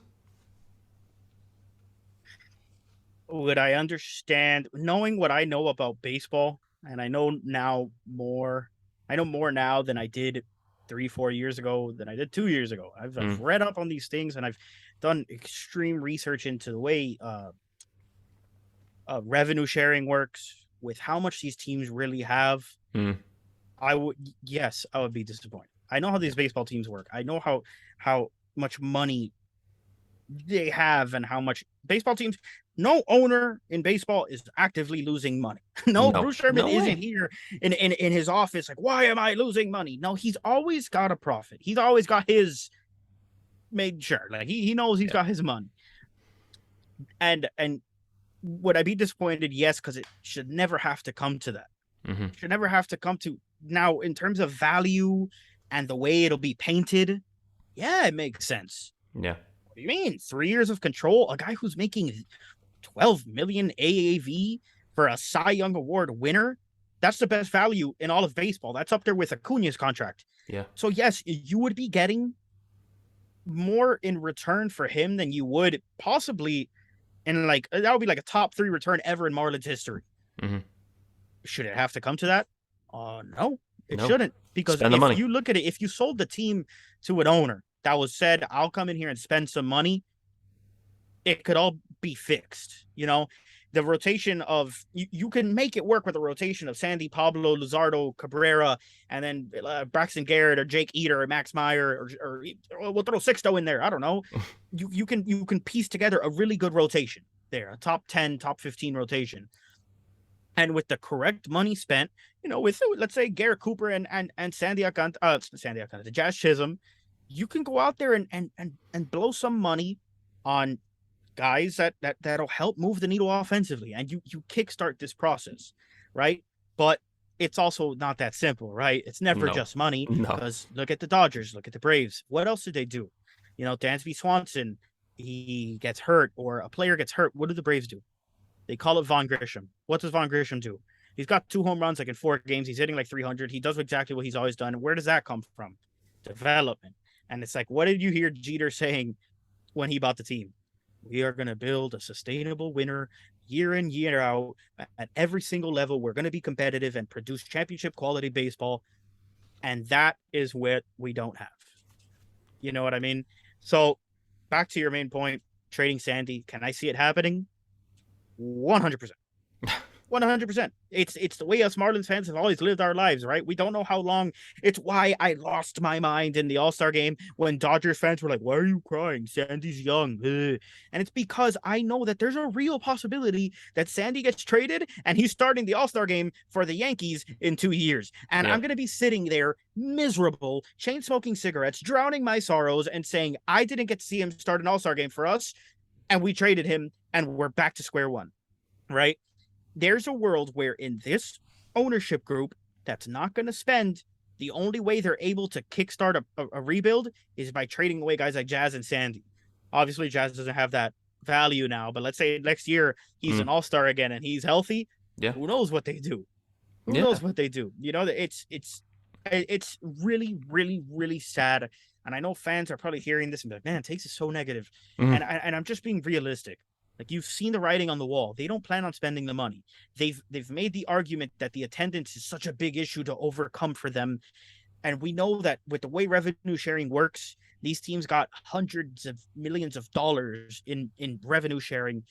[SPEAKER 2] Would I understand, knowing what I know about baseball, and I know more now than I did 3-4 years ago, than I did 2 years ago. I've read up on these things, and I've done extreme research into the way revenue sharing works, with how much these teams really have,
[SPEAKER 1] Mm.
[SPEAKER 2] I would yes, I would be disappointed. I know how these baseball teams work. I know how much money they have and how much baseball teams. No owner in baseball is actively losing money. No,
[SPEAKER 1] No,
[SPEAKER 2] Bruce Sherman
[SPEAKER 1] no
[SPEAKER 2] isn't
[SPEAKER 1] way.
[SPEAKER 2] here in his office like, why am I losing money? No, he's always got a profit. He's always got his made sure. Like he knows he's
[SPEAKER 1] Yeah.
[SPEAKER 2] got his money. And would I be disappointed? Yes, because it should never have to come to that.
[SPEAKER 1] Hmm.
[SPEAKER 2] Should never have to come to now in terms of value and the way it'll be painted. Yeah, it makes sense.
[SPEAKER 1] Yeah.
[SPEAKER 2] What do you mean? 3 years of control? A guy who's making 12 million AAV for a Cy Young Award winner? That's the best value in all of baseball. That's up there with Acuna's contract.
[SPEAKER 1] Yeah.
[SPEAKER 2] So yes, you would be getting more in return for him than you would possibly in like that would be like a top 3 return ever in Marlins history.
[SPEAKER 1] Hmm.
[SPEAKER 2] Should it have to come to that? No, it
[SPEAKER 1] No.
[SPEAKER 2] shouldn't. Because
[SPEAKER 1] Spend the
[SPEAKER 2] if
[SPEAKER 1] money.
[SPEAKER 2] you look at it, if you sold the team to an owner that was said, I'll come in here and spend some money, it could all be fixed. The rotation of you can make it work with a rotation of Sandy, Pablo, Luzardo, Cabrera, and then Braxton Garrett or Jake Eater or Max Meyer or we'll throw Sixto in there. I don't know. You can piece together a really good rotation there, a top 10, top 15 rotation. And with the correct money spent, with let's say Garrett Cooper and Sandy Alcantara, Jazz Chisholm, you can go out there and blow some money on guys that'll help move the needle offensively, and you kickstart this process, right? But it's also not that simple, right? It's never
[SPEAKER 1] No.
[SPEAKER 2] just money,
[SPEAKER 1] No.
[SPEAKER 2] because look at the Dodgers, look at the Braves. What else did they do? Dansby Swanson, he gets hurt or a player gets hurt. What do the Braves do? They call it Von Grisham. What does Von Grisham do? He's got 2 home runs like in 4 games. He's hitting like 300. He does exactly what he's always done. Where does that come from? Development. And it's like, what did you hear Jeter saying when he bought the team? We are going to build a sustainable winner year in, year out at every single level. We're going to be competitive and produce championship quality baseball. And that is what we don't have. You know what I mean? So back to your main point, trading Sandy. Can I see it happening? 100%. 100%. It's the way us Marlins fans have always lived our lives, right? We don't know how long. It's why I lost my mind in the All-Star game when Dodgers fans were like, why are you crying? Sandy's young. Ugh. And it's because I know that there's a real possibility that Sandy gets traded and he's starting the All-Star game for the Yankees in 2 years. And
[SPEAKER 1] Yeah.
[SPEAKER 2] I'm going to be sitting there miserable, chain smoking cigarettes, drowning my sorrows and saying, I didn't get to see him start an All-Star game for us. And we traded him and we're back to square one, right? There's a world where in this ownership group that's not going to spend, the only way they're able to kickstart a rebuild is by trading away guys like Jazz and Sandy. Obviously, Jazz doesn't have that value now, but let's say next year he's an
[SPEAKER 1] Mm.
[SPEAKER 2] all-star again and he's healthy.
[SPEAKER 1] Yeah.
[SPEAKER 2] Who knows what they do? Who
[SPEAKER 1] Yeah.
[SPEAKER 2] knows what they do? It's really, really, really sad. And I know fans are probably hearing this and be like, man, Takes is so negative.
[SPEAKER 1] Mhm.
[SPEAKER 2] And I'm just being realistic. Like, you've seen the writing on the wall. They don't plan on spending the money. They've made the argument that the attendance is such a big issue to overcome for them. And we know that with the way revenue sharing works, these teams got hundreds of millions of dollars in revenue sharing.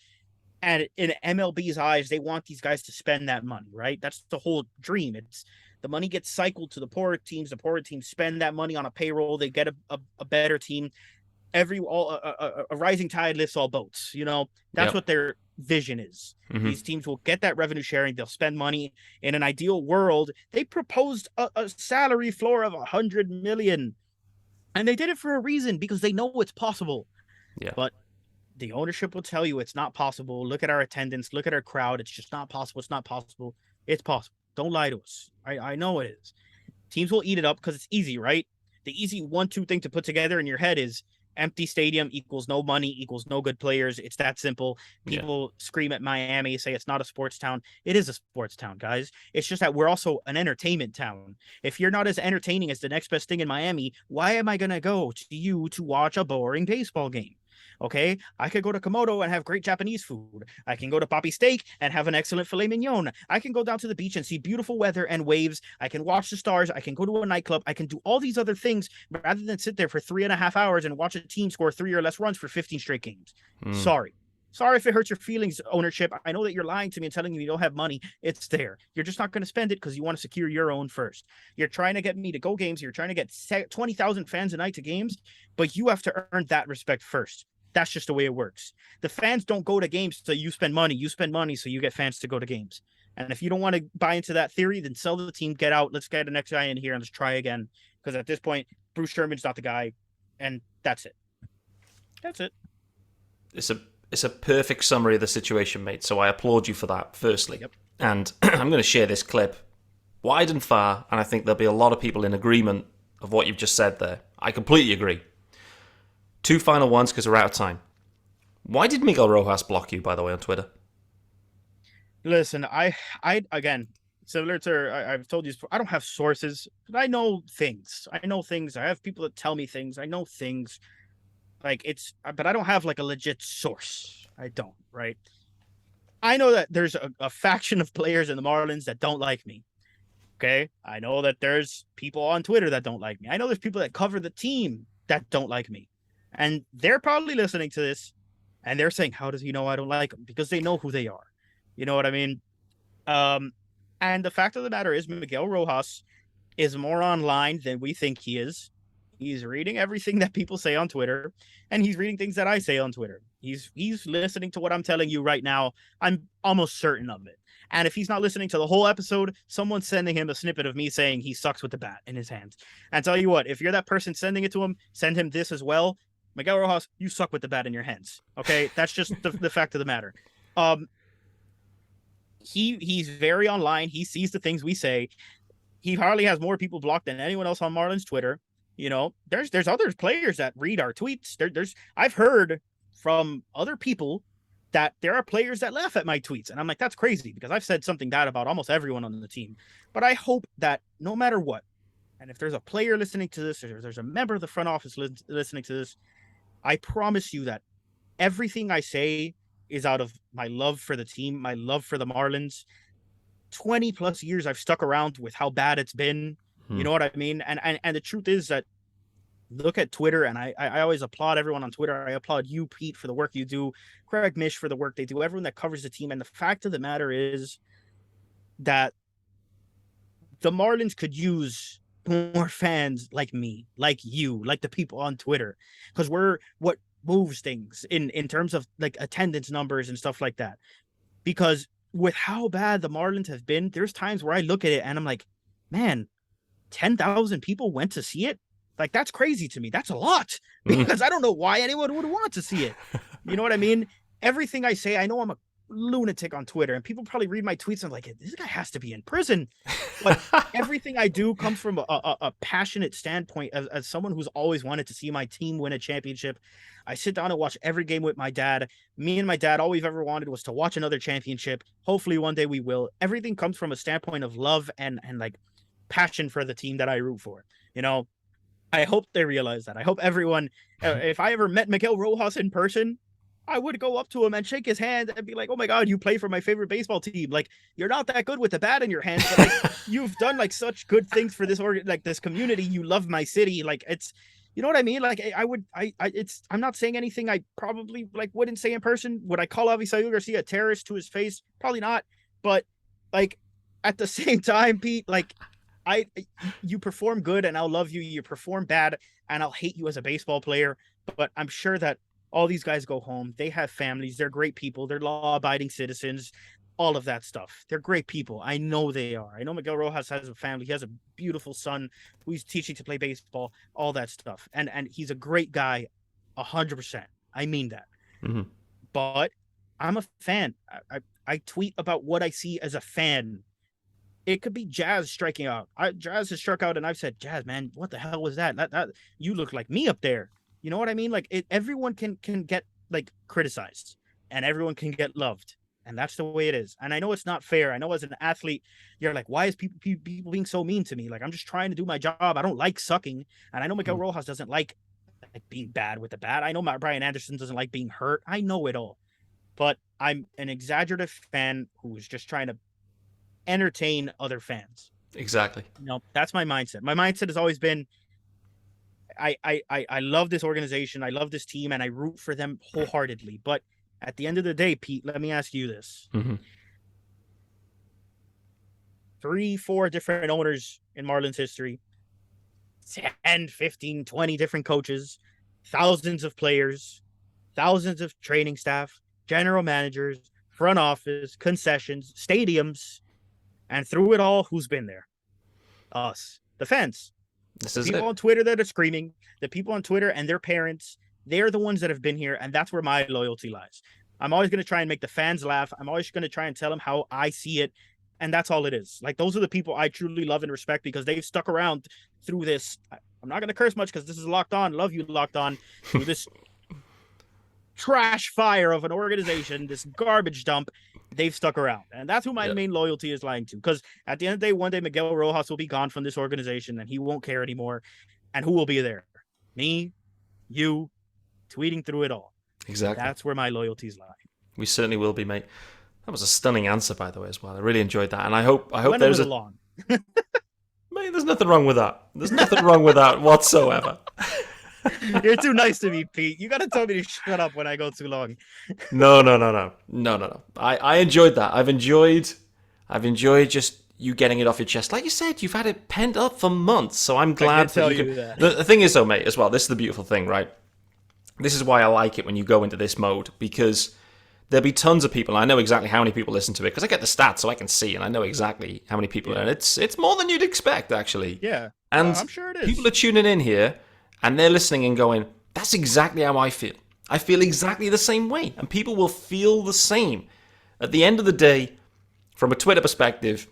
[SPEAKER 2] And in MLB's eyes, they want these guys to spend that money, right? That's the whole dream. It's the money gets cycled to the poorer teams. The poorer teams spend that money on a payroll. They get a better team. A rising tide lifts all boats. That's
[SPEAKER 1] Yep.
[SPEAKER 2] what their vision is.
[SPEAKER 1] Mhm.
[SPEAKER 2] These teams will get that revenue sharing. They'll spend money. In an ideal world, they proposed a salary floor of 100 million, and they did it for a reason, because they know it's possible.
[SPEAKER 1] Yeah.
[SPEAKER 2] But the ownership will tell you it's not possible. Look at our attendance. Look at our crowd. It's just not possible. It's not possible. It's possible. Don't lie to us. I know it is. Teams will eat it up because it's easy, right? The easy 1-2 thing to put together in your head is empty stadium equals no money equals no good players. It's that simple.
[SPEAKER 1] Yeah.
[SPEAKER 2] People scream at Miami, say it's not a sports town. It is a sports town, guys. It's just that we're also an entertainment town. If you're not as entertaining as the next best thing in Miami, why am I going to go to you to watch a boring baseball game? Okay, I could go to Komodo and have great Japanese food. I can go to Poppy Steak and have an excellent filet mignon. I can go down to the beach and see beautiful weather and waves. I can watch the stars. I can go to a nightclub. I can do all these other things rather than sit there for 3.5 hours and watch a team score 3 or less runs for 15 straight games.
[SPEAKER 1] Mm.
[SPEAKER 2] Sorry. Sorry if it hurts your feelings, ownership. I know that you're lying to me and telling me you don't have money. It's there. You're just not going to spend it because you want to secure your own first. You're trying to get me to go games. You're trying to get 20,000 fans a night to games, but you have to earn that respect first. That's just the way it works. The fans don't go to games so you spend money. You spend money so you get fans to go to games. And if you don't want to buy into that theory, then sell the team, get out. Let's get the next guy in here and let's try again. Because at this point, Bruce Sherman's not the guy. And that's it. That's it.
[SPEAKER 1] It's a perfect summary of the situation, mate. So I applaud you for that, firstly.
[SPEAKER 2] Yep.
[SPEAKER 1] And I'm going to share this clip wide and far, and I think there'll be a lot of people in agreement of what you've just said there. I completely agree. Two final ones because we're out of time. Why did Miguel Rojas block you, by the way, on Twitter?
[SPEAKER 2] Listen, I again, similar to I've told you, I don't have sources, but I know things. I know things. I have people that tell me things. I know things. Like but I don't have like a legit source. I don't, right? I know that there's a faction of players in the Marlins that don't like me. Okay. I know that there's people on Twitter that don't like me. I know there's people that cover the team that don't like me. And they're probably listening to this and they're saying, how does he know I don't like him? Because they know who they are. You know what I mean? And the fact of the matter is, Miguel Rojas is more online than we think he is. He's reading everything that people say on Twitter, and he's reading things that I say on Twitter. He's listening to what I'm telling you right now. I'm almost certain of it. And if he's not listening to the whole episode, someone's sending him a snippet of me saying he sucks with the bat in his hands. And tell you what, if you're that person sending it to him, send him this as well. Miguel Rojas, you suck with the bat in your hands. Okay, that's just the fact of the matter. He's very online. He sees the things we say. He hardly has more people blocked than anyone else on Marlins Twitter. You know, there's other players that read our tweets. I've heard from other people that there are players that laugh at my tweets, and I'm like, that's crazy because I've said something bad about almost everyone on the team. But I hope that no matter what, and if there's a player listening to this, or there's a member of the front office listening to this, I promise you that everything I say is out of my love for the team, my love for the Marlins. 20 plus years I've stuck around with how bad it's been. You know what I mean? And the truth is that look at Twitter, and I always applaud everyone on Twitter. I applaud you, Pete, for the work you do, Craig Mish for the work they do, everyone that covers the team. And the fact of the matter is that the Marlins could use more fans like me, like you, like the people on Twitter, because we're what moves things in terms of like attendance numbers and stuff like that. Because with how bad the Marlins have been, there's times where I look at it and I'm like, man, 10,000 people went to see it. Like, that's crazy to me. That's a lot because I don't know why anyone would want to see it. You know what I mean? Everything I say, I know I'm a lunatic on Twitter, and people probably read my tweets and like, this guy has to be in prison. But everything I do comes from a passionate standpoint as someone who's always wanted to see my team win a championship. I sit down and watch every game with my dad. Me and my dad, all we've ever wanted was to watch another championship. Hopefully one day we will. Everything comes from a standpoint of love and like passion for the team that I root for. You know, I hope they realize that. I hope everyone, if I ever met Miguel Rojas in person, I would go up to him and shake his hand and be like, oh my God, you play for my favorite baseball team. Like, you're not that good with the bat in your hands, but like, you've done like such good things for this like this community. You love my city. Like, it's, you know what I mean? Like, I'm not saying anything I probably like wouldn't say in person. Would I call Avisail Garcia a terrorist to his face? Probably not. But like, at the same time, Pete, like, you perform good and I'll love you. You perform bad and I'll hate you as a baseball player. But I'm sure that all these guys go home. They have families. They're great people. They're law-abiding citizens. All of that stuff. They're great people. I know they are. I know Miguel Rojas has a family. He has a beautiful son who he's teaching to play baseball. All that stuff. And he's a great guy, 100%. I mean that.
[SPEAKER 1] Mm-hmm.
[SPEAKER 2] But I'm a fan. I tweet about what I see as a fan. It could be Jazz striking out. Jazz has struck out, and I've said, Jazz, man, what the hell was that? That you look like me up there. You know what I mean? Like, everyone can get like criticized, and everyone can get loved, and that's the way it is. And I know it's not fair. I know as an athlete, you're like, why is people being so mean to me? Like, I'm just trying to do my job. I don't like sucking, and I know Miguel Rojas doesn't like being bad with the bat. I know Brian Anderson doesn't like being hurt. I know it all, but I'm an exaggerative fan who's just trying to entertain other fans.
[SPEAKER 1] Exactly.
[SPEAKER 2] You know, that's my mindset. My mindset has always been, I love this organization. I love this team and I root for them wholeheartedly, but At the end of the day, Pete, let me ask you this.
[SPEAKER 1] Hmm.
[SPEAKER 2] 3, 4 different owners in Marlins history, 10, 15, 20 different coaches, thousands of players, thousands of training staff, general managers, front office, concessions, stadiums, and through it all, who's been there? Us, the fans.
[SPEAKER 1] This
[SPEAKER 2] The
[SPEAKER 1] is
[SPEAKER 2] people
[SPEAKER 1] it.
[SPEAKER 2] on Twitter that are screaming, the people on Twitter and their parents, they're the ones that have been here, and that's where my loyalty lies. I'm always going to try and make the fans laugh. I'm always going to try and tell them how I see it, and that's all it is. Like, those are the people I truly love and respect because they've stuck around through this. I'm not going to curse much because this is Locked On. Love you, Locked On. Through this trash fire of an organization, this garbage dump, they've stuck around. And that's who my main loyalty is lying to. Because at the end of the day, one day Miguel Rojas will be gone from this organization and he won't care anymore. And who will be there? Me, you, tweeting through it all.
[SPEAKER 1] Exactly.
[SPEAKER 2] That's where my loyalties lie.
[SPEAKER 1] We certainly will be, mate. That was a stunning answer, by the way, as well. I really enjoyed that. And I hope
[SPEAKER 2] Went
[SPEAKER 1] there's
[SPEAKER 2] a little long.
[SPEAKER 1] Mate, there's nothing wrong with that. There's nothing wrong with that whatsoever.
[SPEAKER 2] You're too nice to me, Pete. You got to tell me to shut up when I go too long.
[SPEAKER 1] No. I enjoyed that. I've enjoyed just you getting it off your chest. Like you said, you've had it pent up for months, so I'm glad
[SPEAKER 2] tell
[SPEAKER 1] you
[SPEAKER 2] you that.
[SPEAKER 1] The thing is, though, mate, as well, this is the beautiful thing, right? This is why I like it when you go into this mode, because there'll be tons of people. I know exactly how many people listen to it, because I get the stats, so I can see, and I know exactly how many people are. And it's more than you'd expect, actually.
[SPEAKER 2] Yeah.
[SPEAKER 1] And
[SPEAKER 2] I'm sure it is.
[SPEAKER 1] people are tuning in here, and they're listening and going, that's exactly how I feel. I feel exactly the same way. And people will feel the same. At the end of the day, from a Twitter perspective,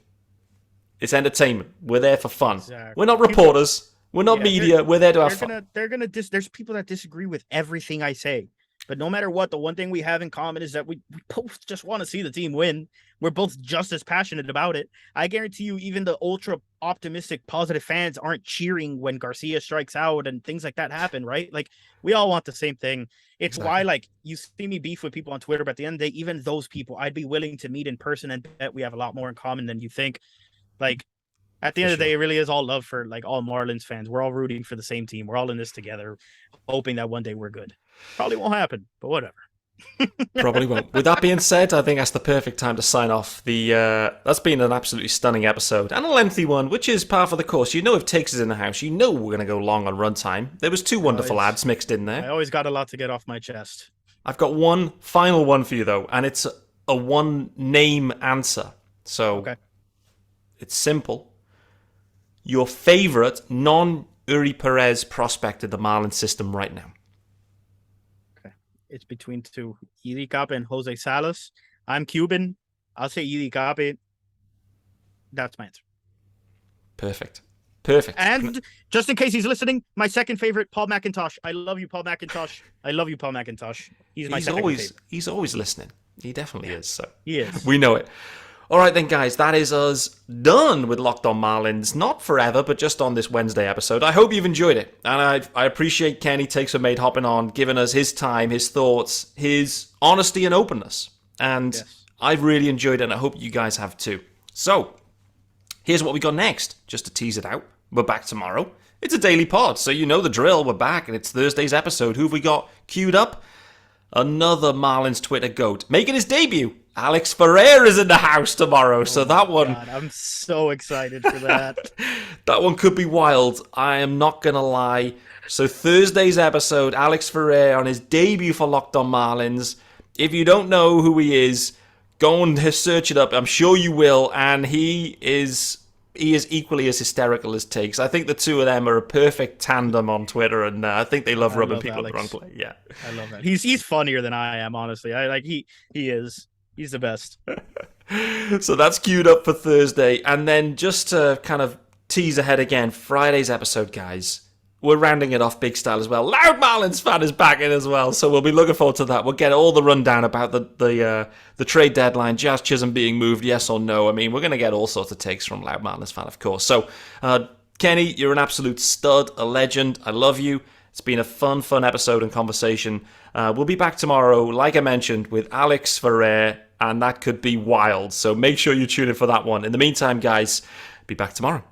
[SPEAKER 1] it's entertainment. We're there for fun.
[SPEAKER 2] Exactly.
[SPEAKER 1] We're not reporters. We're not media. We're there to have fun.
[SPEAKER 2] There's people that disagree with everything I say. But no matter what, the one thing we have in common is that we both just want to see the team win. We're both just as passionate about it. I guarantee you, even the ultra optimistic, positive fans aren't cheering when Garcia strikes out and things like that happen, right? Like, we all want the same thing. It's why, like, you see me beef with people on Twitter, but at the end of the day, even those people, I'd be willing to meet in person and bet we have a lot more in common than you think. Like, at the end of the day, it really is all love for, like, all Marlins fans. We're all rooting for the same team. We're all in this together, hoping that one day we're good. Probably won't happen, but whatever.
[SPEAKER 1] Probably won't. With that being said, I think that's the perfect time to sign off. That's been an absolutely stunning episode and a lengthy one, which is par for the course. You know, if Takes is in the house, you know we're going to go long on runtime. There was 2 wonderful ads mixed in there.
[SPEAKER 2] I always got a lot to get off my chest.
[SPEAKER 1] I've got one final one for you though, and it's a one name answer. So It's simple. Your favorite non-Uri Perez prospect in the Marlins system right now?
[SPEAKER 2] It's between 2, Iri Cape and Jose Salas. I'm Cuban. I'll say Iri Cape. That's my answer.
[SPEAKER 1] Perfect.
[SPEAKER 2] And just in case he's listening, my second favorite, Paul McIntosh. I love you, Paul McIntosh. I love you, Paul McIntosh. He's second favorite.
[SPEAKER 1] He's always listening. He definitely is. So
[SPEAKER 2] he is.
[SPEAKER 1] We know it. All right then, guys, that is us done with Locked On Marlins. Not forever, but just on this Wednesday episode. I hope you've enjoyed it. And I appreciate Kenny Takes a Mate hopping on, giving us his time, his thoughts, his honesty and openness. And I've really enjoyed it, and I hope you guys have too. So, here's what we got next. Just to tease it out, we're back tomorrow. It's a daily pod, so you know the drill. We're back, and it's Thursday's episode. Who have we got queued up? Another Marlins Twitter GOAT making his debut. Alex Ferrer is in the house tomorrow, so that one...
[SPEAKER 2] God, I'm so excited for that.
[SPEAKER 1] That one could be wild. I am not going to lie. So Thursday's episode, Alex Ferrer on his debut for Locked On Marlins. If you don't know who he is, go and search it up. I'm sure you will. And he is equally as hysterical as Takes. I think the two of them are a perfect tandem on Twitter, and I think they love rubbing people the wrong way. Yeah,
[SPEAKER 2] I love that. He's funnier than I am, honestly. He is. He's the best.
[SPEAKER 1] So that's queued up for Thursday. And then just to kind of tease ahead again, Friday's episode, guys. We're rounding it off big style as well. Loud Marlins fan is back in as well. So we'll be looking forward to that. We'll get all the rundown about the trade deadline, Jazz Chisholm being moved, yes or no. I mean, we're going to get all sorts of takes from Loud Marlins fan, of course. So, Kenny, you're an absolute stud, a legend. I love you. It's been a fun episode and conversation. We'll be back tomorrow, like I mentioned, with Alex Ferrer, and that could be wild. So make sure you tune in for that one. In the meantime, guys, be back tomorrow.